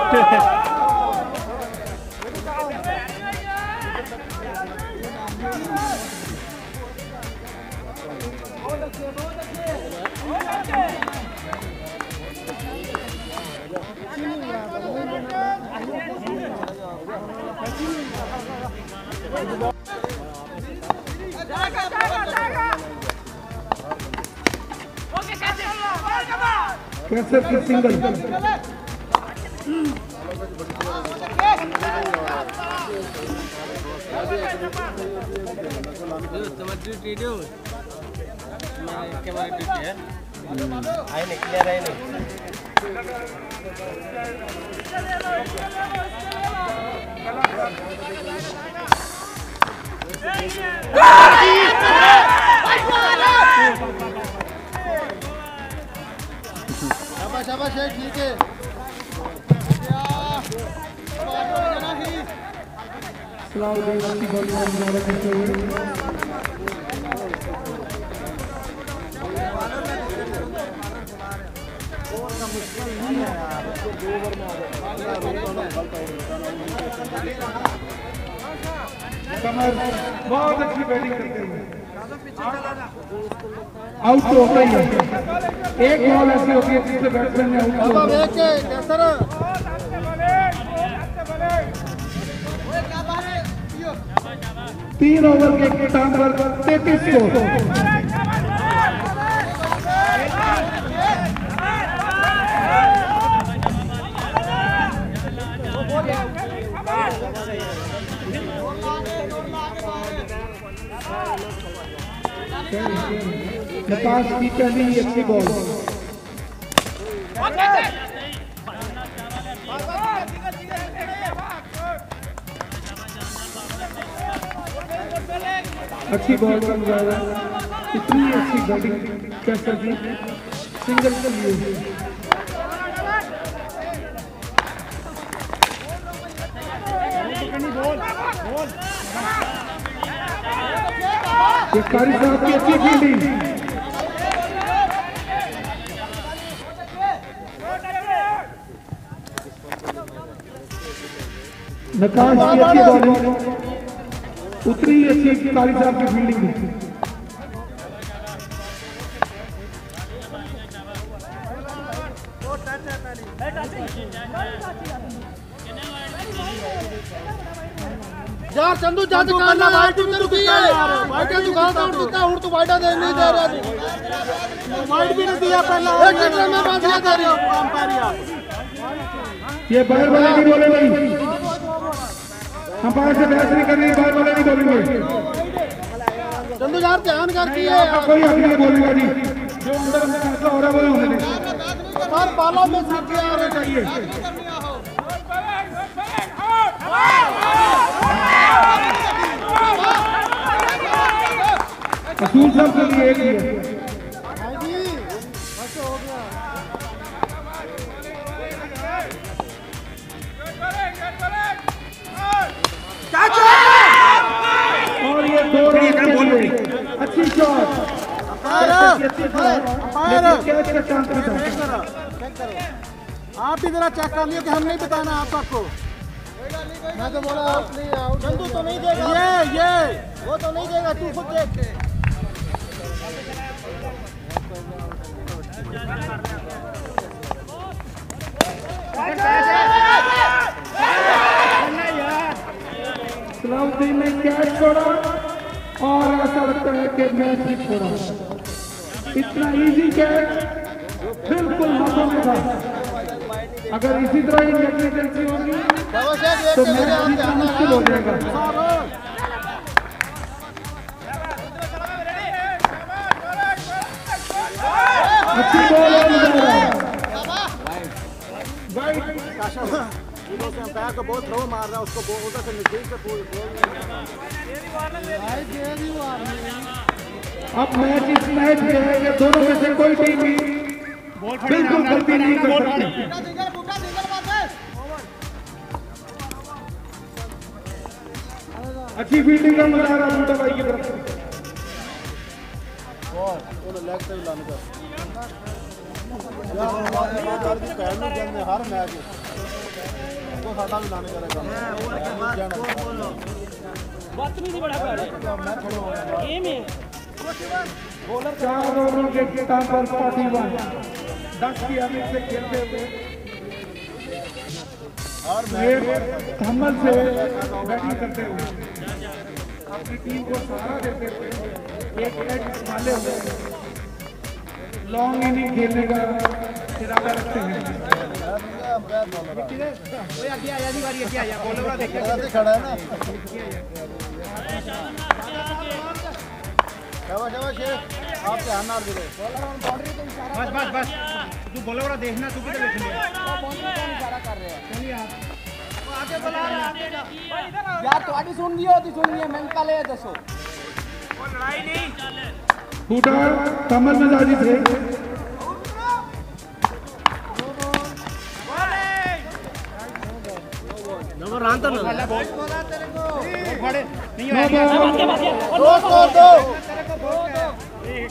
कैसे की सिंगल शाबाश है, ठीक है। बहुत अच्छी बैटिंग करते हैं। आउट तो होता ही है, एक बॉल ऐसी होती है जिससे बैट्समैन ने आउट। 3 ओवर के टाइम पर 33 स्कोर। नकाश की पहली अच्छी बॉल। अच्छी बॉल का मुकाबला, इतनी अच्छी बैटिंग कैसे की, सिंगल के लिए कारी साहब की अच्छी फील्डिंग। नकाश की अच्छी बॉलिंग, उतनी अच्छी कारी साहब की फील्डिंग। यार चंदू जा दुकाना वाइट उधर रुकी है, वाइट का दुकान का उठता हूं तो वाइट दे नहीं दे रहा तू, वाइट भी नहीं दिया पहला। एक मिनट में बात दिया कर रही हूं अंपायर यार, ये बाहर वाले नहीं बोले भाई, अंपायर से बहस नहीं करनी, बाहर वाले नहीं बोलेंगे। चंदू यार ध्यान कर दिए, कोई हक नहीं बोलेगा जी, जो अंदर फैसला हो रहा है वो होने दे। हर बालों में सीधे आ रहे चाहिए। असूल साहब के लिए एक ही है। और ये 2 रन अच्छी शॉट, कैच का चांस था। आप भी जरा चेक कर लियो कि हम नहीं बताना आप सबको। मैं तो बोला आउट नहीं, आउट चंदू तो नहीं देगा, ये वो तो नहीं देगा, तू खुद देख। सलाउद्दीन ने कैच छोड़ा और ऐसा लगता है कि मैच ही छोड़ा। इतना इजी कैच बिल्कुल हाथों में था। अगर इसी तरह ही नेग्लिजेंसी होगी तो मैच जीतना मुश्किल हो जाएगा। अच्छी बॉल है अंपायर को बहुत थ्रो मार रहा है, उसको उधर से नजदीक से अब मैच इस मैच में है कि दोनों में से कोई टीम भी बिल्कुल गलती नहीं कर सकती। अच्छी फील्डिंग का मजा आ रहा है बूटा भाई की तरफ से। लेग से लाने का हर मैच को साडा भी लाने का बदतमीजी बड़ा कर ये में 4 ओवरों के खिताब पर 41 10 की अमीर से खेलते हुए और थम्बल से बैटिंग करते हुए अपनी टीम को सहारा देते हुए एक एज संभाले हुए लॉन्ग इनिंग खेलने का इरादा रखते हैं। आगे आया नहीं बारी, आगे आया बॉलर का देखिए खड़ा है ना। शाबाश आप ध्यान ना दे। बस तू बॉलर का देखना, तू किधर देख लिया इशारा कर रहे हैं। चलिए आप आगे बुला रहा है यार, तुम्हारी सुन ली होती, सुन ली है, मैं पहले दसो वो लड़ाई नहीं। बूटा कमर मिजाजी थे। रन तो खड़े नहीं हो दो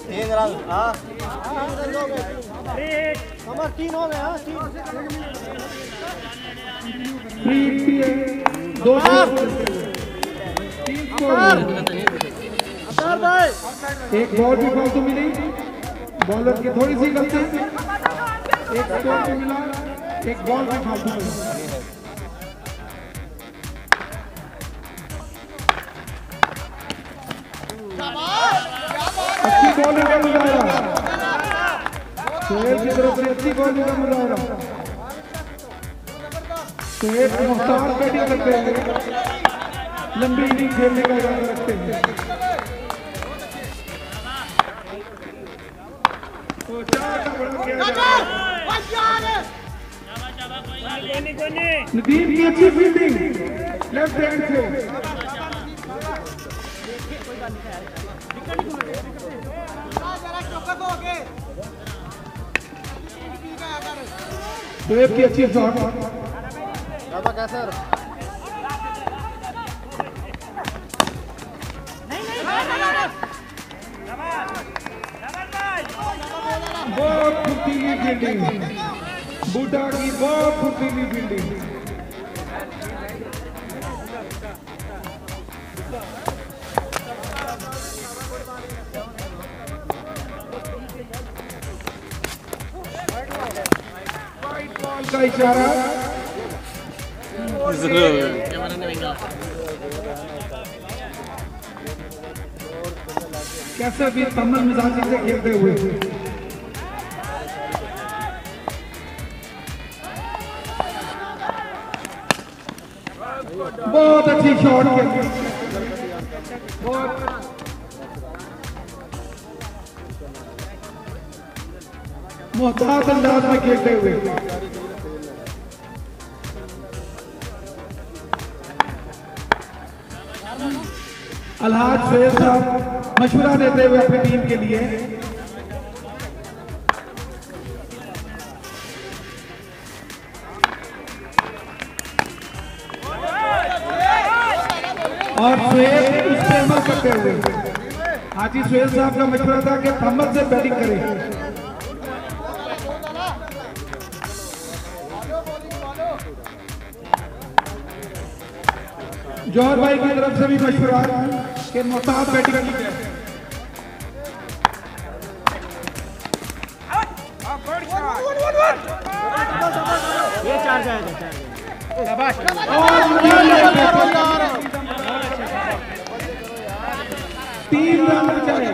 3 रन। हां नंबर 3 हो गए। हां 3 एक बॉल भी फालतू मिली, बॉलर की थोड़ी सी गलती, एक स्कोर भी मिला, एक बॉल भी फालतू मिला। अच्छी बॉलिंग का मुजाहरा, सोहेल की तरफ से अच्छी बॉलिंग का मुजाहरा। सोहेल मुख्तार बैटिंग करते हैं, लंबी इनिंग खेलने का इरादा रखते हैं। तो 4 का बड़ा किया नदीम की अच्छी फील्डिंग लेफ्ट हैंड से। शोएब की अच्छी शॉट। कैसे बहुत फुर्तीली फील्डिंग, बूटा की बहुत फुर्तीली फील्डिंग। वाइट बॉल का इशारा। कैसे भी तमन मिजाजी से खेलते हुए बहुत अच्छी शॉट खेली, बहुत मुहतात अंदाज में खेलते हुए। अलहाज सोहेल साहब मशवरा देते हुए अपनी टीम के लिए। और सोहेल उस पर अमल करते हुए हाजी सोहेल साहब का मशवरा था कि थम्बल से बैटिंग करें। जौहर भाई की तरफ से भी मशवरा कि मुताब बैटिंग की जाए। ये 4 जाएगा 4 शाबाश। तीन रन बचाए।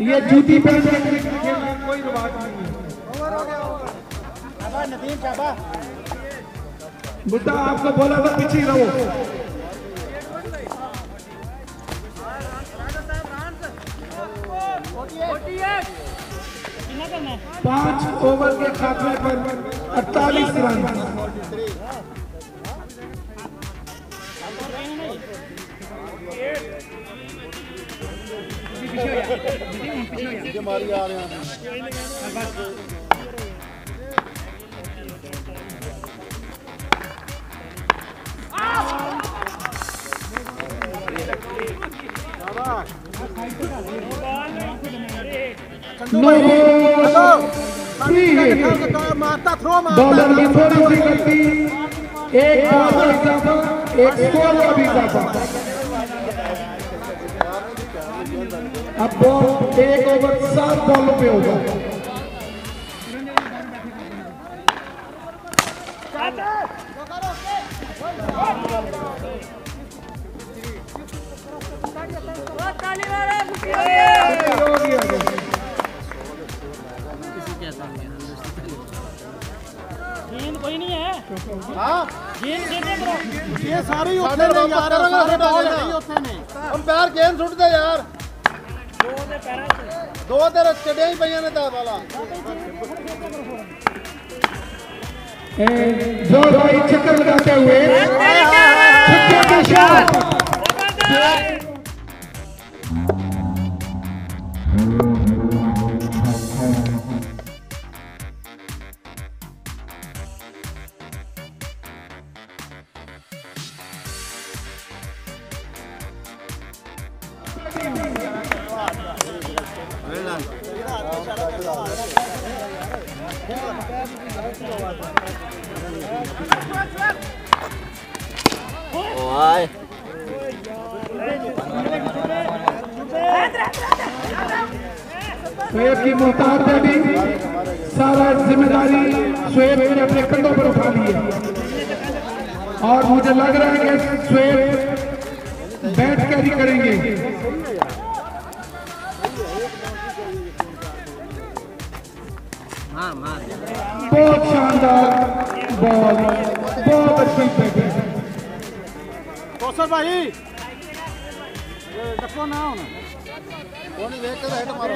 ये जूती पहन के क्रिकेट खेलना कोई रिवाज नहीं है। शाबाश नदीम शाबाश। बुद्धा आपको बोला था पीछे रहो। 5 ओवर के खात्मे पर 48 रन। मारी आ रहे हैं मारता थ्रो बॉलर की थोड़ी सी गलती, एक बॉल का इजाफा, एक स्कोर का भी इजाफा। अब बॉल 1 ओवर 7 बॉलों पे होगा। कोई नहीं है। हाँ ये सारे अंपायर गेंद सुट दे यार। 2 तेरे चढ़े ही पईया ने वाला। जोर भाई चक्कर लगाते हुए छक्के के शॉट। शोएब की मोहताज बैटिंग, सारा जिम्मेदारी शोएब ने अपने कंधों पर उठा ली है और मुझे लग रहा है कि शोएब बैट कैरी करेंगे। बहुत शानदार बॉल, बहुत अच्छी बैटिंग। कौशल भाई डको ना होना कौन देख कर हेड मारो।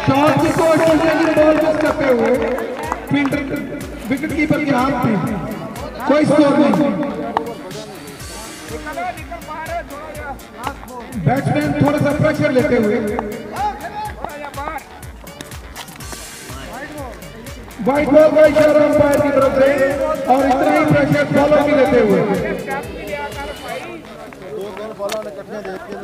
शॉट की कोशिश लेकिन बॉल मिस करते हुए फील्डर विकेट कीपर के हाथ में, कोई स्कोर नहीं। बैट्समैन थोड़ा सा प्रेशर लेते हुए वाइट बॉल का इशारा अंपायर की तरफ से और इतना ही प्रेशर बॉलर की लेते हुए। 2 बॉलर ने कटने देख के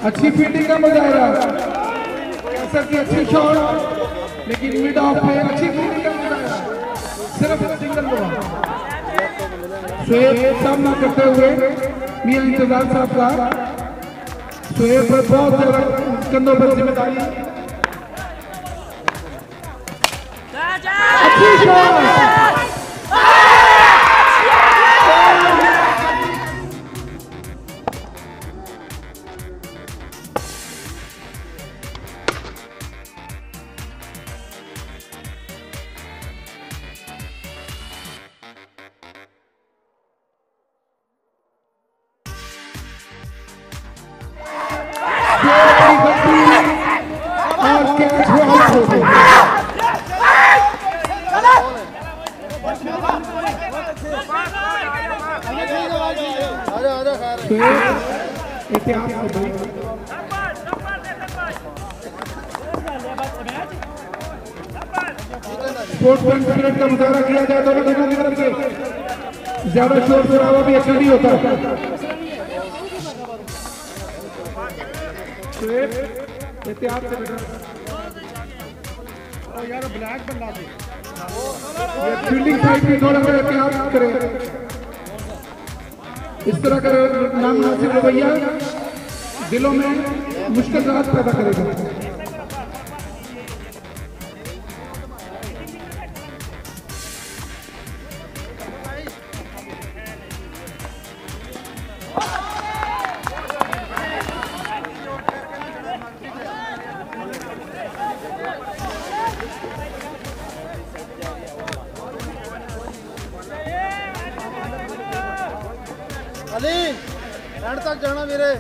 अच्छी फील्डिंग का मजा आ रहा है, की अच्छी शॉट, लेकिन मिड ऑफ में अच्छी फील्डिंग का मजा आया, सिर्फ सिंगल हुआ। शोएब सामना करते हुए मियां इंतजार साहब का, शोएब पर बहुत ज्यादा कंधों पर जिम्मेदारी। अच्छी शॉट, इतिहास स्पोर्ट्समैन स्पिरिट का मुजाहरा किया जाए दोनों टीमों की तरफ से। ज्यादा शोर शराबा भी अच्छा नहीं होता। एहतियात से यार ब्लैक बंदा थी फील्डिंग साइड में थोड़ा सा एहतियात करें। इस तरह का नामुनासिब रवैया दिलों में मुश्किल राहत पैदा करेगा। अली एंड तक जाना मेरे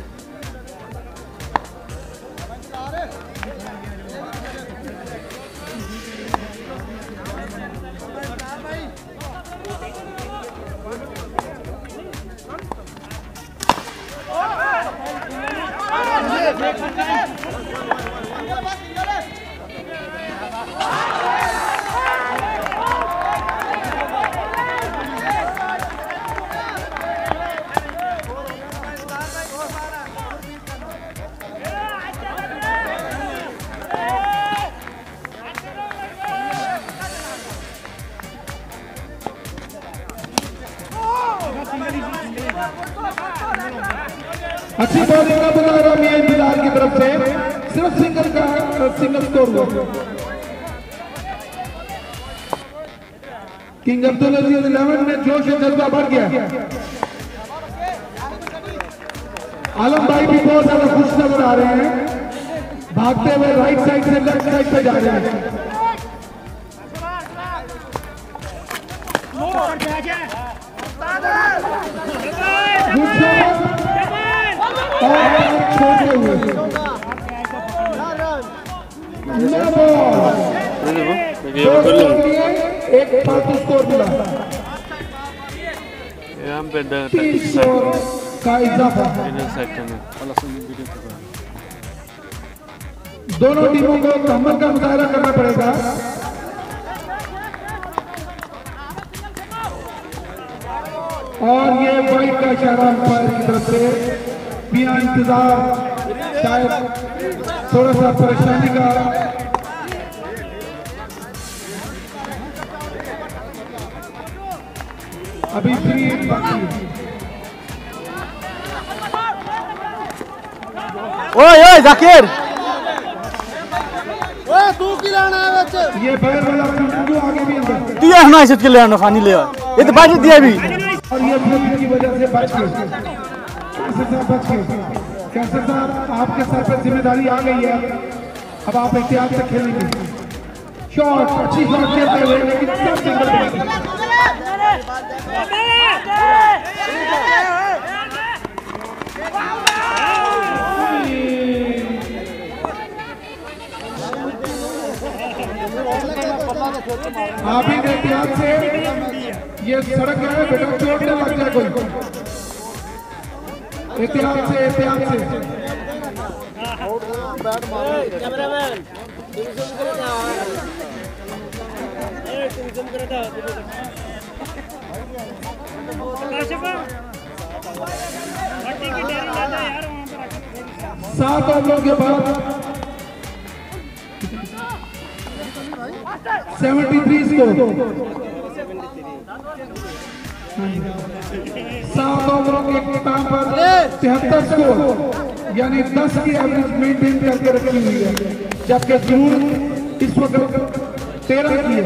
अच्छी बॉलिंग का मुजाहरा मियां इंतजार की तरफ से। सिर्फ सिंगल स्कोर हुआ। किंग अब्दुल अजीज 11 में जोश और जज्बा बढ़ गया। आलम भाई भी बहुत ज्यादा खुश नजर आ रहे हैं, भागते हुए राइट साइड से लेफ्ट साइड पे जा रहे हैं। छोड़ते हुए एक फालतू स्कोर मिला। का इजाफा दोनों टीमों को तहम्मुल का मुजाहरा करना पड़ेगा। और ये वाइड का इशारा अंपायर की तरफ से। बिना इंतजार शायद थोड़ा सा परेशानी का अभी फ्री बाकी। ओए जाकिर ओए तू की लाना है बच्चे ये बैर वाला जो आगे भी अंदर दिया है ना इज्जत के ले आना खानी ले ये तो बाजी दिया भी और ये ब्लॉकिंग की वजह से बच गए। कैसर साहब बच गए। कैसर साहब आपके सर पर जिम्मेदारी आ गई है, अब आप एहतियात से खेलेंगे। शॉट अच्छी शॉट खेलते हुए लेकिन सब सिंगल। आप ही एहतियात से ये सड़क है बेटा, चोट न लग जाए कोई। एहतियात से एहतियात से। सात ओवरों के बाद 73 स्कोर। 7 ओवरों के इख्तिताम पर 73 स्कोर यानी 10 की एवरेज मेंटेन करके रखी हुई है, जबकि जून इस वक्त 13 की है।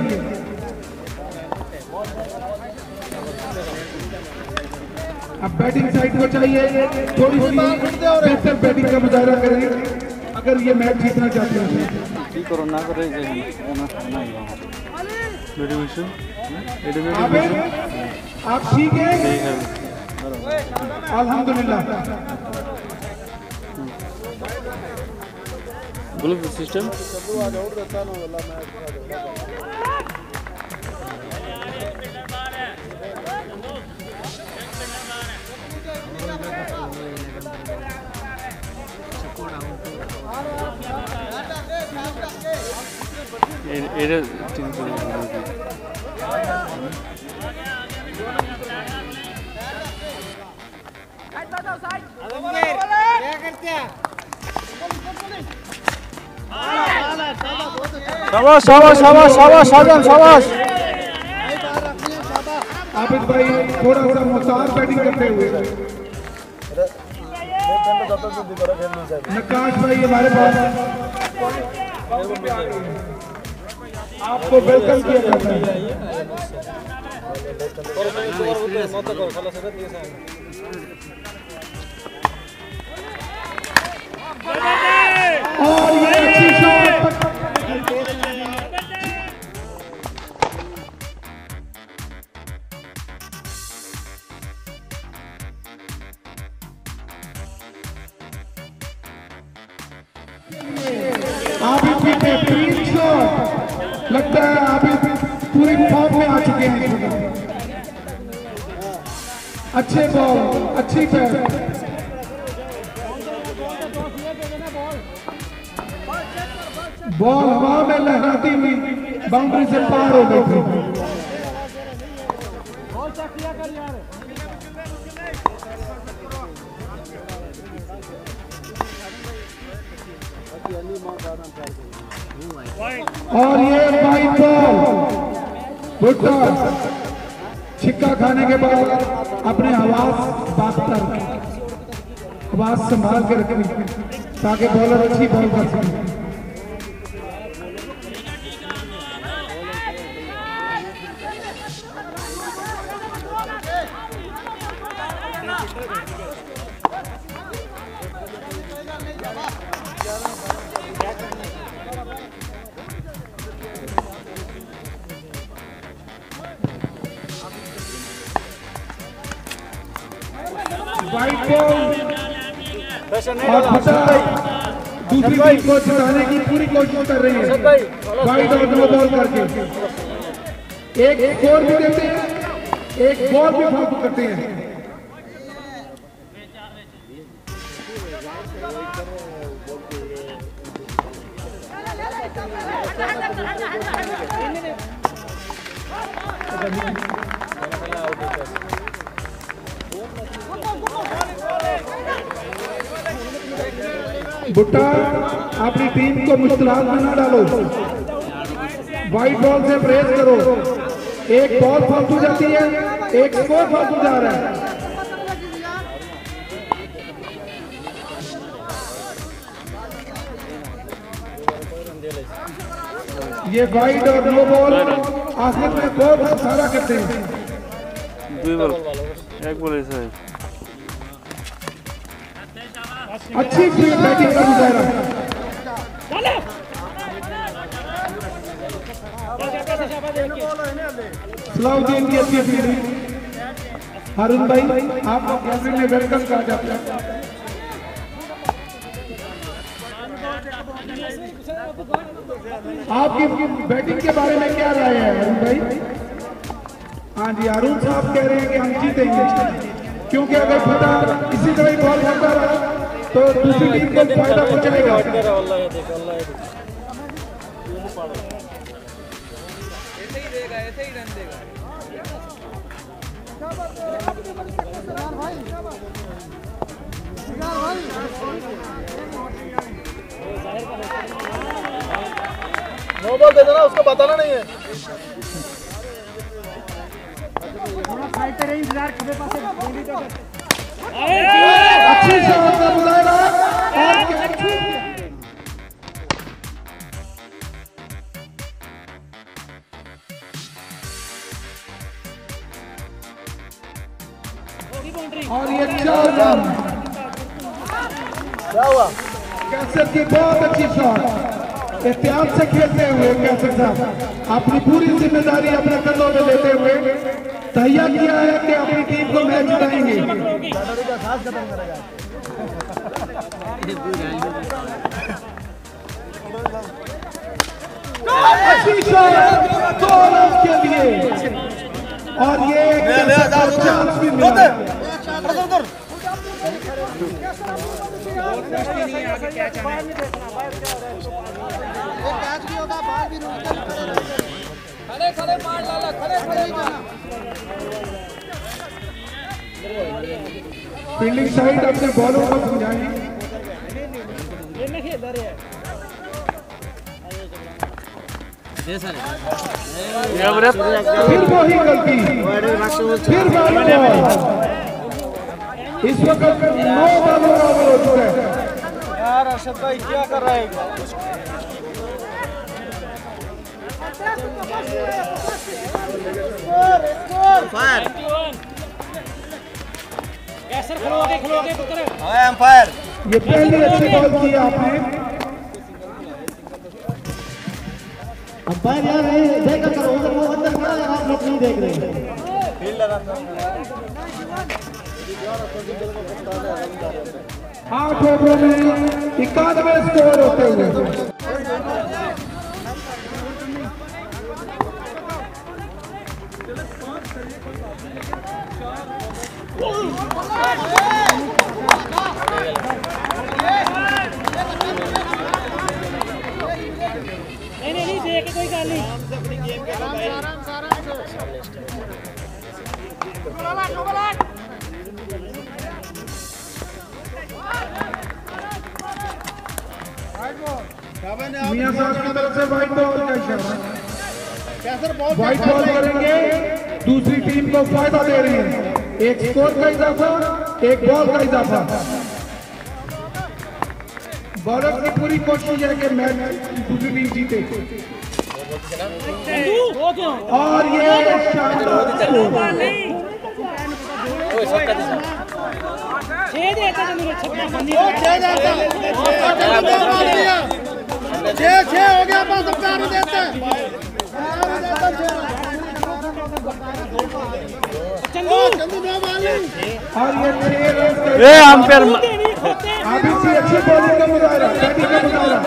अब बैटिंग साइड को चाहिए थोड़ी सी बेहतर बैटिंग का मुजाहरा करें अगर ये मैच जीतना चाहते हैं। आप ठीक है? अल्हम्दुलिल्लाह। सिस्टम এটা ঠিক করে शाबाश शाबाश शाबाश शाबाश शाहजान शाबाश। आबिद भाई थोड़ा सा मुख्तार बैटिंग करते हुए, नकाश भाई हमारे पास आपको वेलकम किया जाता है। और ये अच्छी शॉट, आबिद भी बेहतरीन शॉट, लगता है आबिद पूरे फॉर्म में आ चुके हैं। अच्छे बॉल, अच्छी पैर, बॉल हवा में लहराती हुई बाउंड्री से पार हो गई थी। और ये वाइड बॉल, भुट्टा छिक्का खाने के बाद अपने आवाज संभाल के रखनी ताकि बॉलर अच्छी बॉल कर सके। वाइड बॉल और दूसरी टीम को जिताने की पूरी कोशिश कर रही है, वाइड और नो बॉल करके। एक स्कोर भी देते हैं, एक बॉल भी फालतू करते हैं। भुट्टा अपनी टीम को मुश्किलात में ना डालो, वाइड बॉल से प्रेस करो। एक बॉल फालतू जाती है, एक स्कोर फालतू जा रहा है। ये वाइड और नो बॉल आखिर में बहुत सारा करते हैं। अच्छी बैटिंग का मुजाहरा, सलाउद्दीन की अच्छी फील्डिंग। हारून भाई आपको कैबिन में वेलकम कहा जाता है। आपकी बैटिंग के बारे में क्या राय है हारून भाई? हाँ जी, हारून साहब कह रहे हैं कि हम जीतेंगे, क्योंकि अगर भुट्टा इसी तरह बॉल करता रहा तो दूसरी टीम को फायदा पहुंचाएगा। ऐसे ही रन देगा। नो बॉल दे देना, उसको बताना नहीं है। अच्छी शॉट का मुजाहरा और कैच। और ये 4 रन। क्या हुआ? कैसर की बहुत अच्छी शॉट, एहतियात से खेलते हुए कैसर साहब अपनी पूरी जिम्मेदारी अपने कंधों में लेते हुए तैयार किया है कि अपनी टीम को मैच जिताएंगे। अच्छी शॉट 2 रन के लिए, और ये चांस भी मिला। कैच भी होगा, बाल भी रोकते हैं। खड़े खड़े मार लाला, खड़े खड़े मार। फील्डिंग साइड अपने बॉलों को समझाएं। ये नहीं खेल रहे हैं फिर वही गलती, फिर बॉल। इस वक्त 9 बॉलों का ओवर हो चुका है। यार अर्शद भाई क्या कर रहा है? फायर कैसर खलोगे पुत्र। एम्पायर ये पहली अच्छी बॉल की आपने। अंपायर यार देखा करो, उधर वो अंदर खड़ा है, आप लोग नहीं देख रहे। आठ ओवरों में 91 स्कोर होते हुए नहीं देख कोई गल नहीं। मियां साहब की तरफ से व्हाइट बॉल का इशारा। व्हाइट बॉल करेंगे, दूसरी टीम को फायदा दे रही है। एक स्कोर का इजाफा, एक बॉल का इजाफा। बॉलर की पूरी कोशिश है कि मैच दूसरी टीम जीते। और ये शानदार स्कोर। छह हो गया, बस अब 4 देते हैं। चंदू नो बॉल नहीं। और ये 6 रन ए अंपायर आबिद की अच्छी बॉलिंग का मुजाहरा, बैटिंग का मुजाहरा।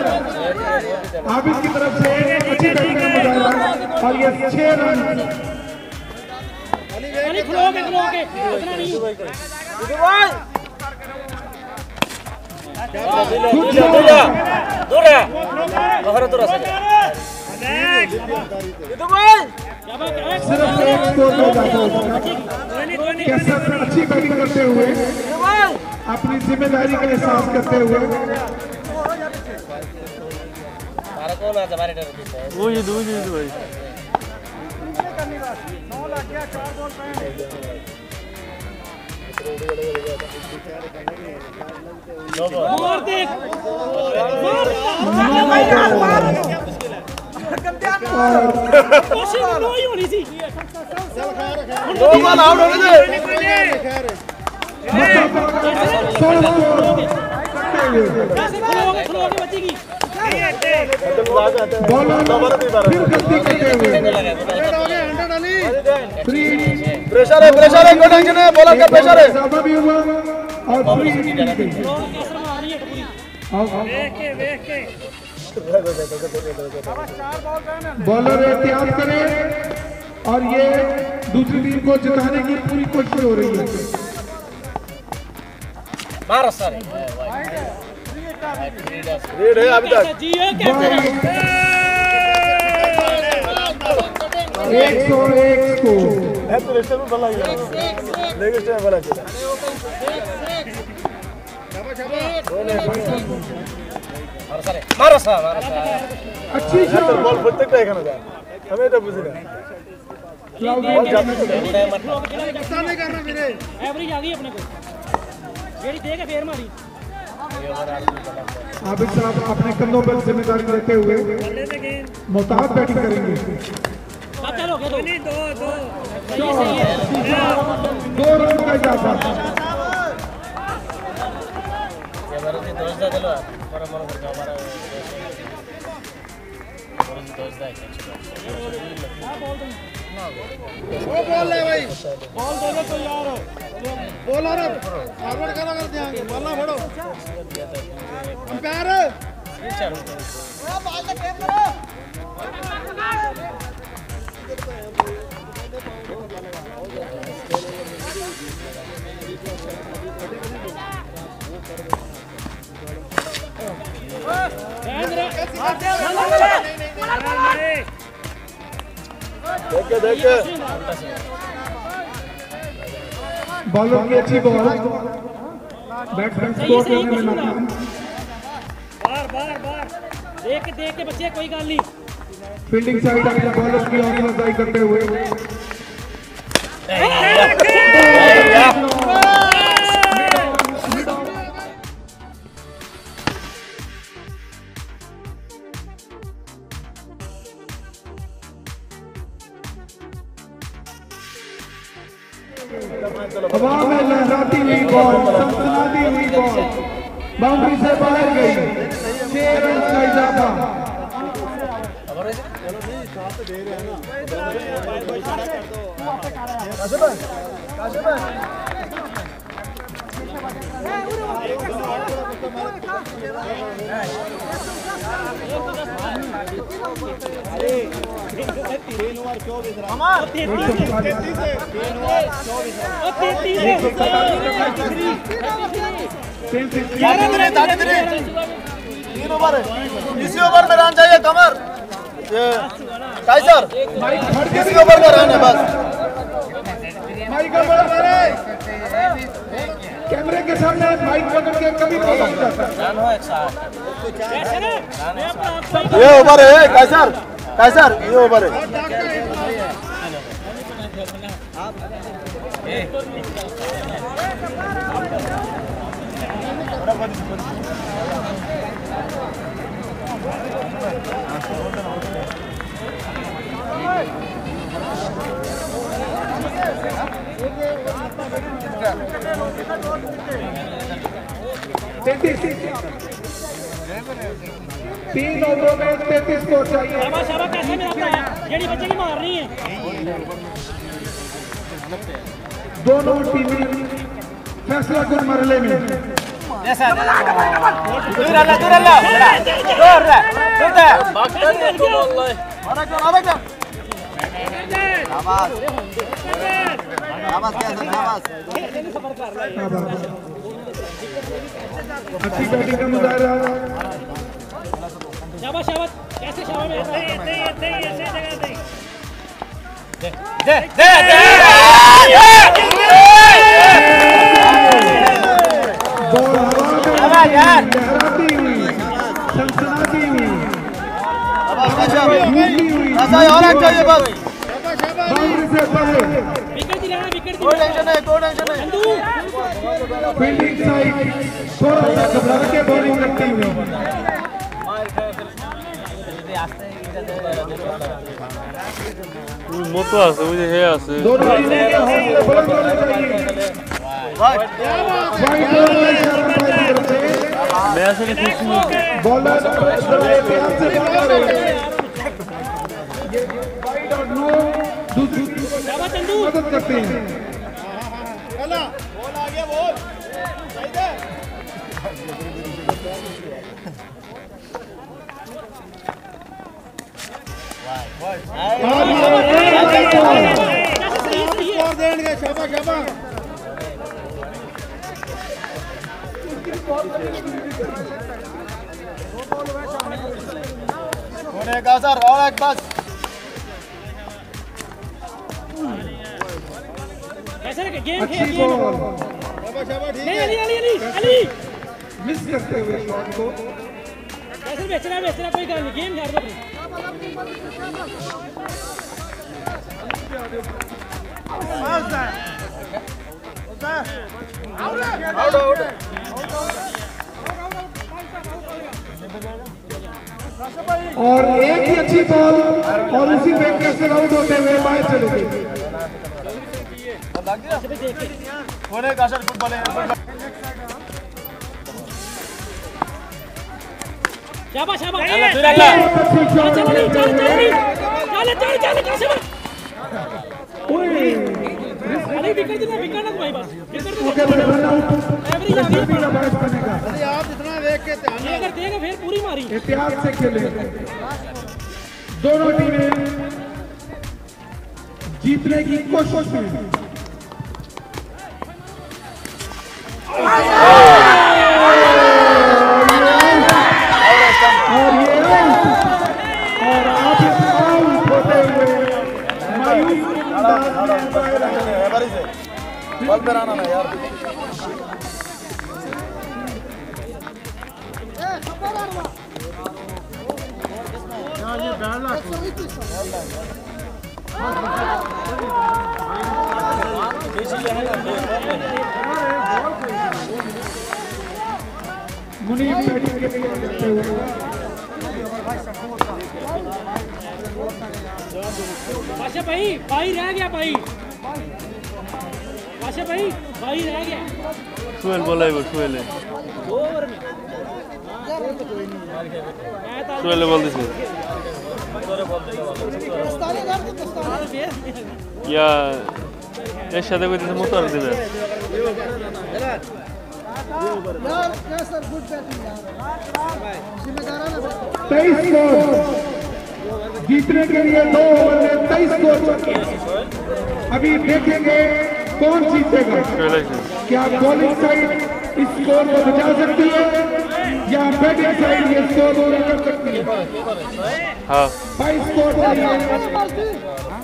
आबिद की तरफ से अच्छी बैटिंग का मुजाहरा। और ये 6 रन। खलोगे उतना नहीं। सिर्फ एक स्कोर का इजाफा हो चुका। कैसर अच्छी बैटिंग करते हुए, अपनी जिम्मेदारी का एहसास करते हुए। वो ये दो भाई मार देख कोशिश नहीं होनी थी। 2 बॉल आउट होने दे। खलोगे बचेगी। बॉलर फिर गलती करते हुए प्रेशर है, कोई टेंशन है, बॉलर का प्रेशर है। ज्यादा भी हुआ और फ्री भी मिल गई। बॉलर एहतियात करें और ये दूसरी टीम को जिताने की पूरी कोशिश हो रही है। रीड है अभी तक। 101 स्कोर। है तो रेस्टर में बल्ला गया। लेग स्टेप बल्ला चला। अच्छी शॉट। बॉल फुट तक है खाना हमें तो बुझेगा। बहुत ज्यादा नहीं करना मेरे। एवरेज आ गई अपने को। जेडी दे के फेर मारी। आबिद साहब अपने कंधों पर जिम्मेदारी लेते हुए मुताबिक बैटिंग करेंगे। चलो दो नहीं दो 2 रन का इजाफा। वो बॉल ले भाई, बॉल दे दो तो यार। बॉलर फॉरवर्ड करो, कर देंगे बॉल ना फोड़ो। अंपायर बॉल तो टेप करो। बॉलर की अच्छी बॉल, बैट्समैन स्कोर करने में नाकाम। बार देख के बच्चे कोई गल नहीं। फील्डिंग साइड अपने बॉलर की हौसला अफजाई करते हुए हवा में लहराती हुई बॉल, सनसनाती हुई बॉल बाउंड्री से बाहर गई। 6 रन का इजाफा। इसी ओवर में रन चाहिए कमर। काइसर इसी ओवर में रन है बस। कैमरे के सामने माइक पकड़ के कभी नहीं जाता। ये ओवर है काइसर, काइसर ये ओवर है। तीन ओवरों में 33 स्कोर चाहिए। शाबाश कैसे मिलता है, जेडी बच्चे की मार रही है। दोनों टीमें फैसला कुल मरले में। अच्छी बैटिंग का मुजाहरा। शाबाश शाबाश कैसे शाबाश में ऐसे जगह दे लहराती हुई, सनसनाती हुई, और चाहिए बस। बाउंड्री से परे। विकेट दिलाना, विकेट कोई टेंशन नहीं, कोई टेंशन नहीं। फील्डिंग साइड थोड़ा सा घबरा के बॉलिंग करती हुई। মতো আছে বুঝে হে আছে दोनों टीमें के हौसले बुलंद होने चाहिए। मैं ऐसे नहीं खुश हूं बॉलर बड़े प्यार से बाहर है। ये वाइड और नो दूसरी मदद करते हैं। बॉल आ गया, बॉल सही है। स्कोर देंगे, शाबाश शाबाश। होने का सर, और एक बस। ऐसे गेम अच्छी खेल बॉल शाबाश शाबाश, ठीक नहीं है। अली मिस करते हुए शॉट को ऐसे बेचना कोई गल नहीं, गेम खेल दो और एक ही अच्छी बॉल और उसी पे कैसे आउट होते हुए बाहर चले गए। होने का सर, फुटबॉल है। शाबाश शाबाश अच्छी शॉट। अली विकेट दिला, विकेट ना भाई बस विकेट ओके बड़े रन आउट। एवरेज आ गई। बैट बनेगा। अरे आप इतना देख के ध्यान ये अगर देगा फिर पूरी मारी। एहतियात से खेले। दोनों टीमें जीतने की कोशिश में। और आप आउट होते हुए मायूस इधर आना ना यार। ये बैला मुनीब बैटिंग के लिए करते हुए पाशा भाई रह गया भाई। पाशा भाई रह गया। सुहेल बोला है वो सुहेल है। सुहेल बोल दीजिए। या ऐसा साথে कोई दिसे मोटर दिले। यार क्या सर गुड बैटिंग यार। जिम्मेदाराना 23 स्कोर जीतने के लिए 2 ओवर में 23 स्कोर। अभी देखेंगे कौन जीतेगा। क्या बॉलिंग साइड इस स्कोर को बचा सकती है या बैटिंग साइड ये स्कोर को कर सकती है। हाँ 22 स्कोर चाहिए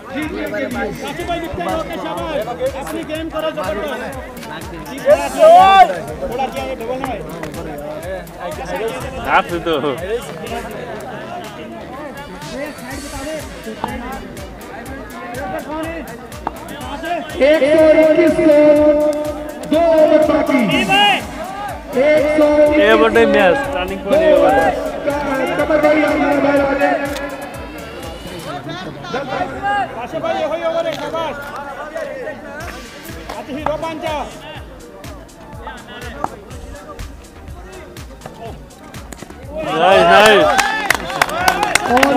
काशी भाई जितने लोग हैं शाबाश। अपनी गेम करो जबरदस्त। थोड़ा क्या है डबल है। आप तो एक 121 स्कोर 2 ओवर बाकी। 121 ये बड़े मैच टर्निंग पॉइंट ये वाला। कमर भाई हमारे भाई वाले काशी भाई ये होई ओवर है शाबाश। अति हीरो पंचा। नाइस और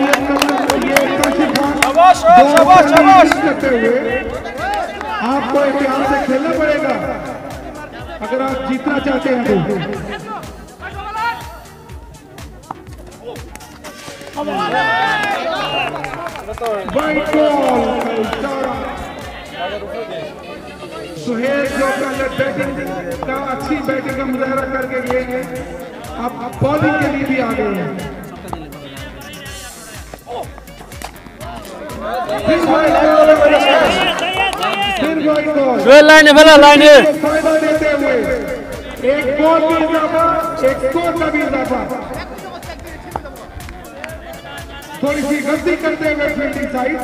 ये काशिफ खान शाबाश करते हुए आपको ध्यान से खेलना पड़ेगा अगर आप जीतना चाहते हैं तो। वाइट बॉल सुहेल जो कल बैटिंग का अच्छी बैटिंग का मुजाहरा करके गए हैं अब बॉलिंग के लिए भी आ गए हैं। फिर वाइट बॉल लाइन है भला लाइन है। फायदा देते हुए एक बॉल भी इजाफा एक स्कोर का भी इजाफा। थोड़ी सी गलती करते हुए फील्डिंग साइड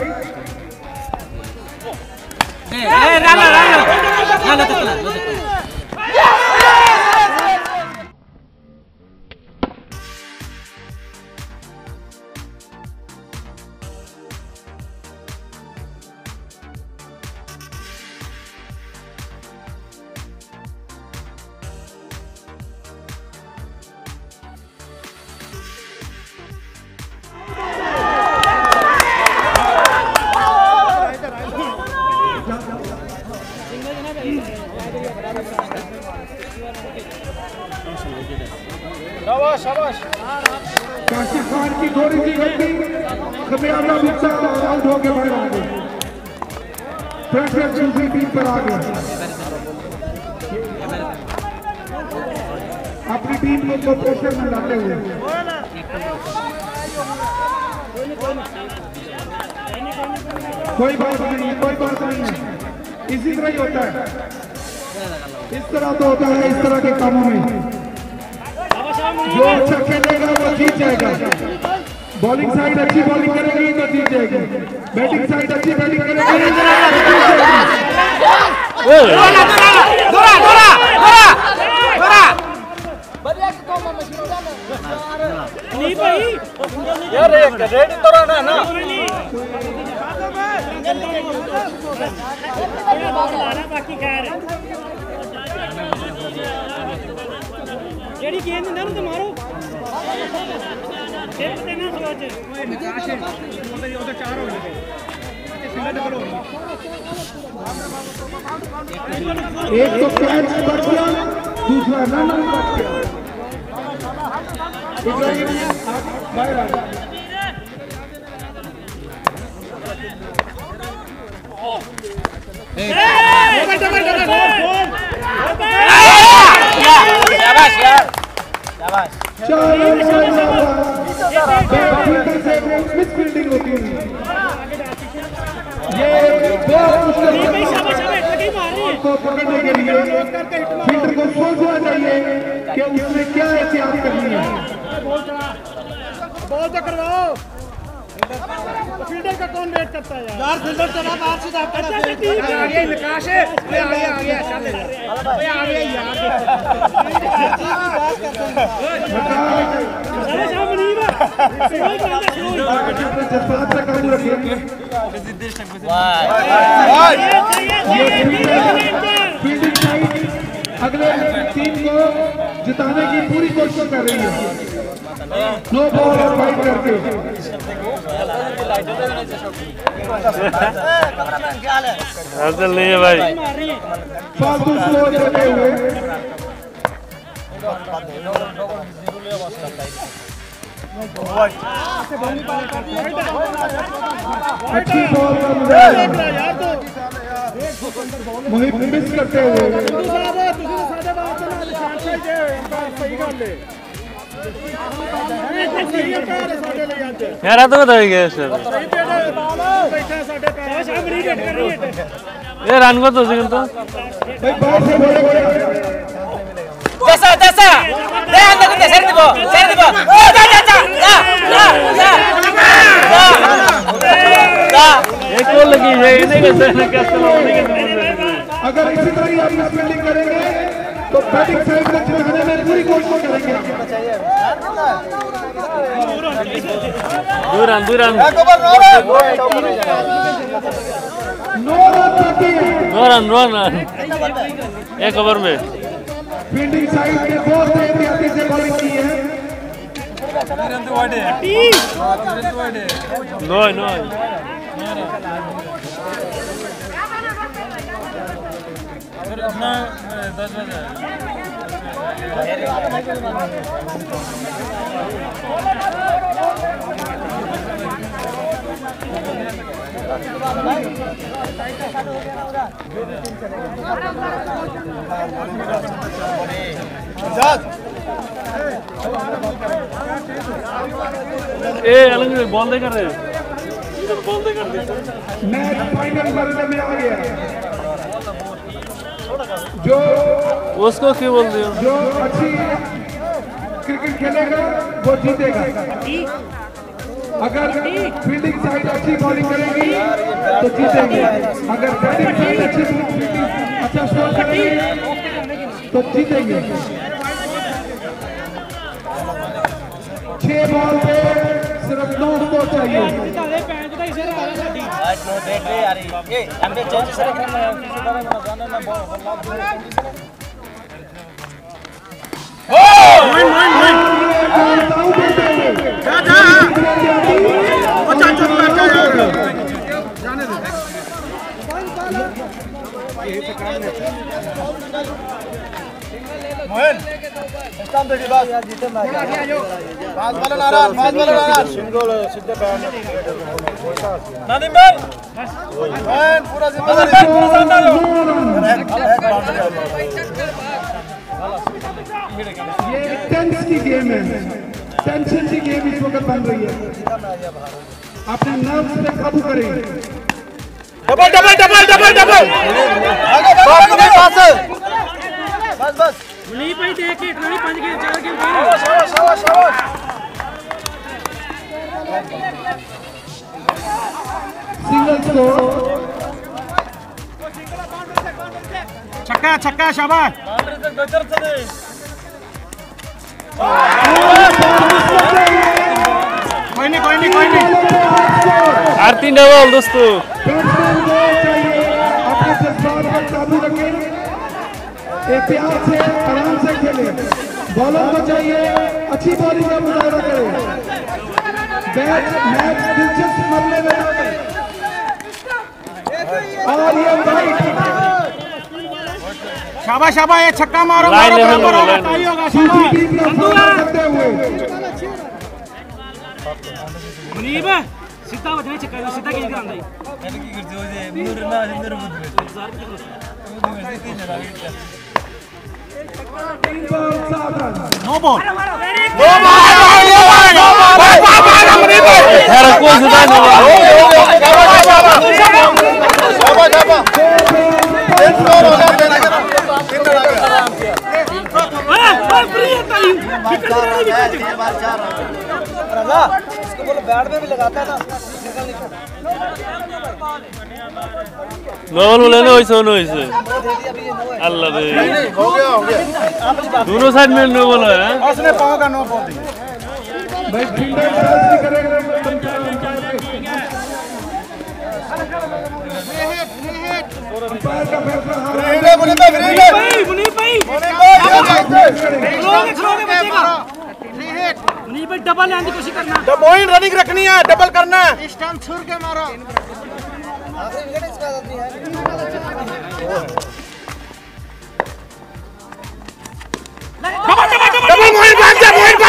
काशिफ खान की थोड़ी सी गलती खमियाजा गुस्सा आउट होकर बाहर आ गए। प्रेशर दूसरी टीम पर आ गया। अपनी टीम को प्रेशर में लाते हुए कोई बात नहीं इसी तरह ही होता है। इस तरह तो होता है इस तरह के कामों में जो अच्छा खेलेगा वो जीत जाएगा। बॉलिंग साइड अच्छी बॉलिंग करेगी तो जीत जाएगी। बैटिंग साइड अच्छी बैटिंग करेगी यार रेडी तो रहना ना। बाकी खैर जेडी गेंद ना तो मारो फिर देना सोच उधर 4 हो गए सिंगल डबल हो एक तो कैच बच गया दूसरा रन बच गया। इब्राहिम बाहर आ गया। फील्डिंग होती है ये बहुत मुश्किल को पकड़ने के लिए फील्डर को सोचना चाहिए कि उसने क्या एहतियात करनी है। बॉल तो करवाओ। फील्डर का कौन वेट करता है यार? फील्डर चला बाहर से जाता है। आ गया विकास है। आ गया चल आ गया यार। अरे शाम नहीं है। जज्बात से काबू रखिए। फील्डिंग साइड अगले टीम को जिताने की पूरी कोशिश कर रही है। नो बॉल और फाइट करके हासिल नहीं है भाई। फालतू स्लोर देते हुए अच्छी बॉल मुहिम मिस करते हुए यार तो बताइए गया सर ये रन को तो सेकंड तो दसा दसा दे अंदर दे सर दो ओ जा एक गोल लगी है इन्हें कैसे कैसे होने के। अगर इसी तरह ही आप फील्डिंग करेंगे तो बैटिंग साइड में जिताने में पूरी कोशिश करेंगे। दो रन नो रन एक ओवर में फील्डिंग साइड में बहुत एहतियाती से बॉलिंग की है। नो ए अलग बॉल दे कर रहे बॉल दे कर दे। मैच फाइनल मरने में आ गया। जो उसको क्यों बोल रहे हो? जो अच्छी क्रिकेट खेलेगा वो जीतेगा। अगर फील्डिंग साइड अच्छी बॉलिंग करेगी तो जीतेंगे। अगर बैटिंग साइड अच्छा स्कोर करेगी तो जीतेंगे। 6 बॉल पे सिर्फ 9 स्कोर चाहिए। ये टेंस की गेम है, टेंशन की गेम इस वक्त बन रही है। अपने नर्व्स पे काबू करें। Double double double double double बस नहीं भाई देख के इतना नहीं 5 गेम 4 गेम सिंगल स्कोर छक्का छक्का शाबाश कोई नहीं आरती डबल दोस्तों बैट्समैन को चाहिए अपने जज्बात पर काबू रखें, एहतियात से आराम से खेलें। बॉलर को चाहिए अच्छी बॉलिंग का मुजाहरा करें। मैच दिलचस्प मरने में और ये वाइट शाबाश शाबाश ये छक्का मारो मारो बराबर होगा टाई होगा शाबाश करते हुए मुनीब सीधा बजना छक्का सीधा खेल के आंदा ही मैंने की करते हो जे मूर ना अंदर मुद नो बॉल यार कोई सीधा नहीं इसको बोलो बैट में भी लगाता ना नॉल लेने होइसे अल्लाह रे हो गया दोनों साइड में नो बोला है उसने पाँव का नो बोल दिया भाई फील्डर पास भी करेगा अंपायर का फैसला मुनीब भाई डबल लेने की कोशिश करना पॉइंट रनिंग रखनी है डबल करना है इस टाइम छुर के मारो डबल मोइन भाग जा कोई नहीं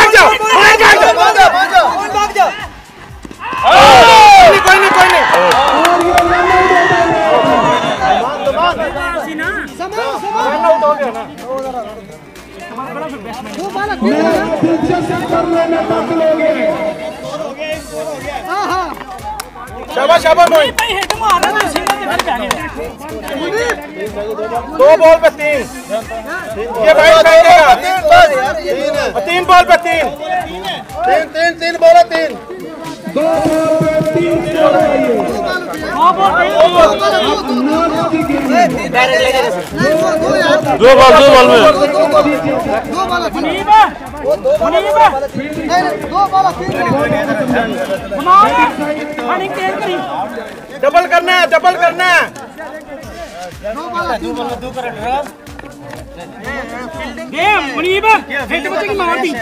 शाबाश मोइन 2 बॉल पे 3 ये भाई फेंकेगा 3 बॉल पे 3 बॉल 3 2 बॉल पे 3 दो बॉल में डबल करना है मुनीब हिट बचेगी मार दी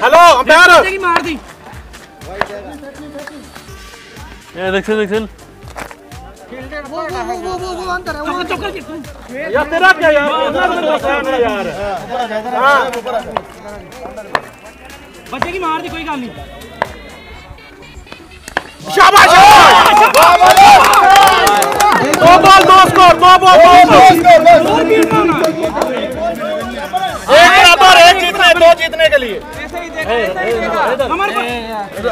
हेलो अंपायर मार दी ये देखिए वो अंदर है वो यार तेरा क्या यार हाँ बचेगी मार दी कोई गल नहीं शाबाश 2 बॉल 2 स्कोर 2 बॉल 2 एक बराबर एक जीतने 2 जीतने के लिए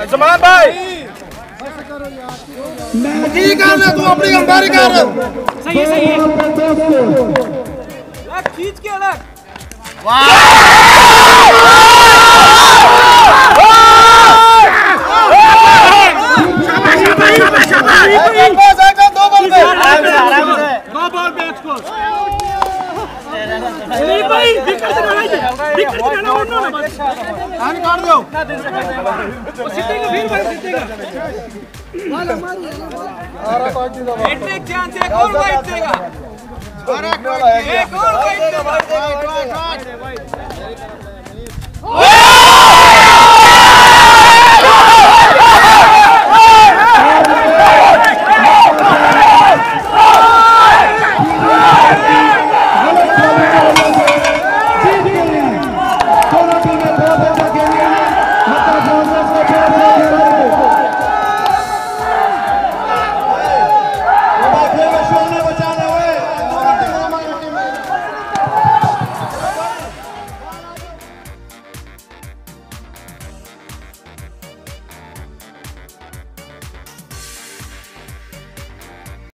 जमान भाई ठीक है तू अपनी अंपायरी कर सही है खींच के अलग दोनों टीमें बहुत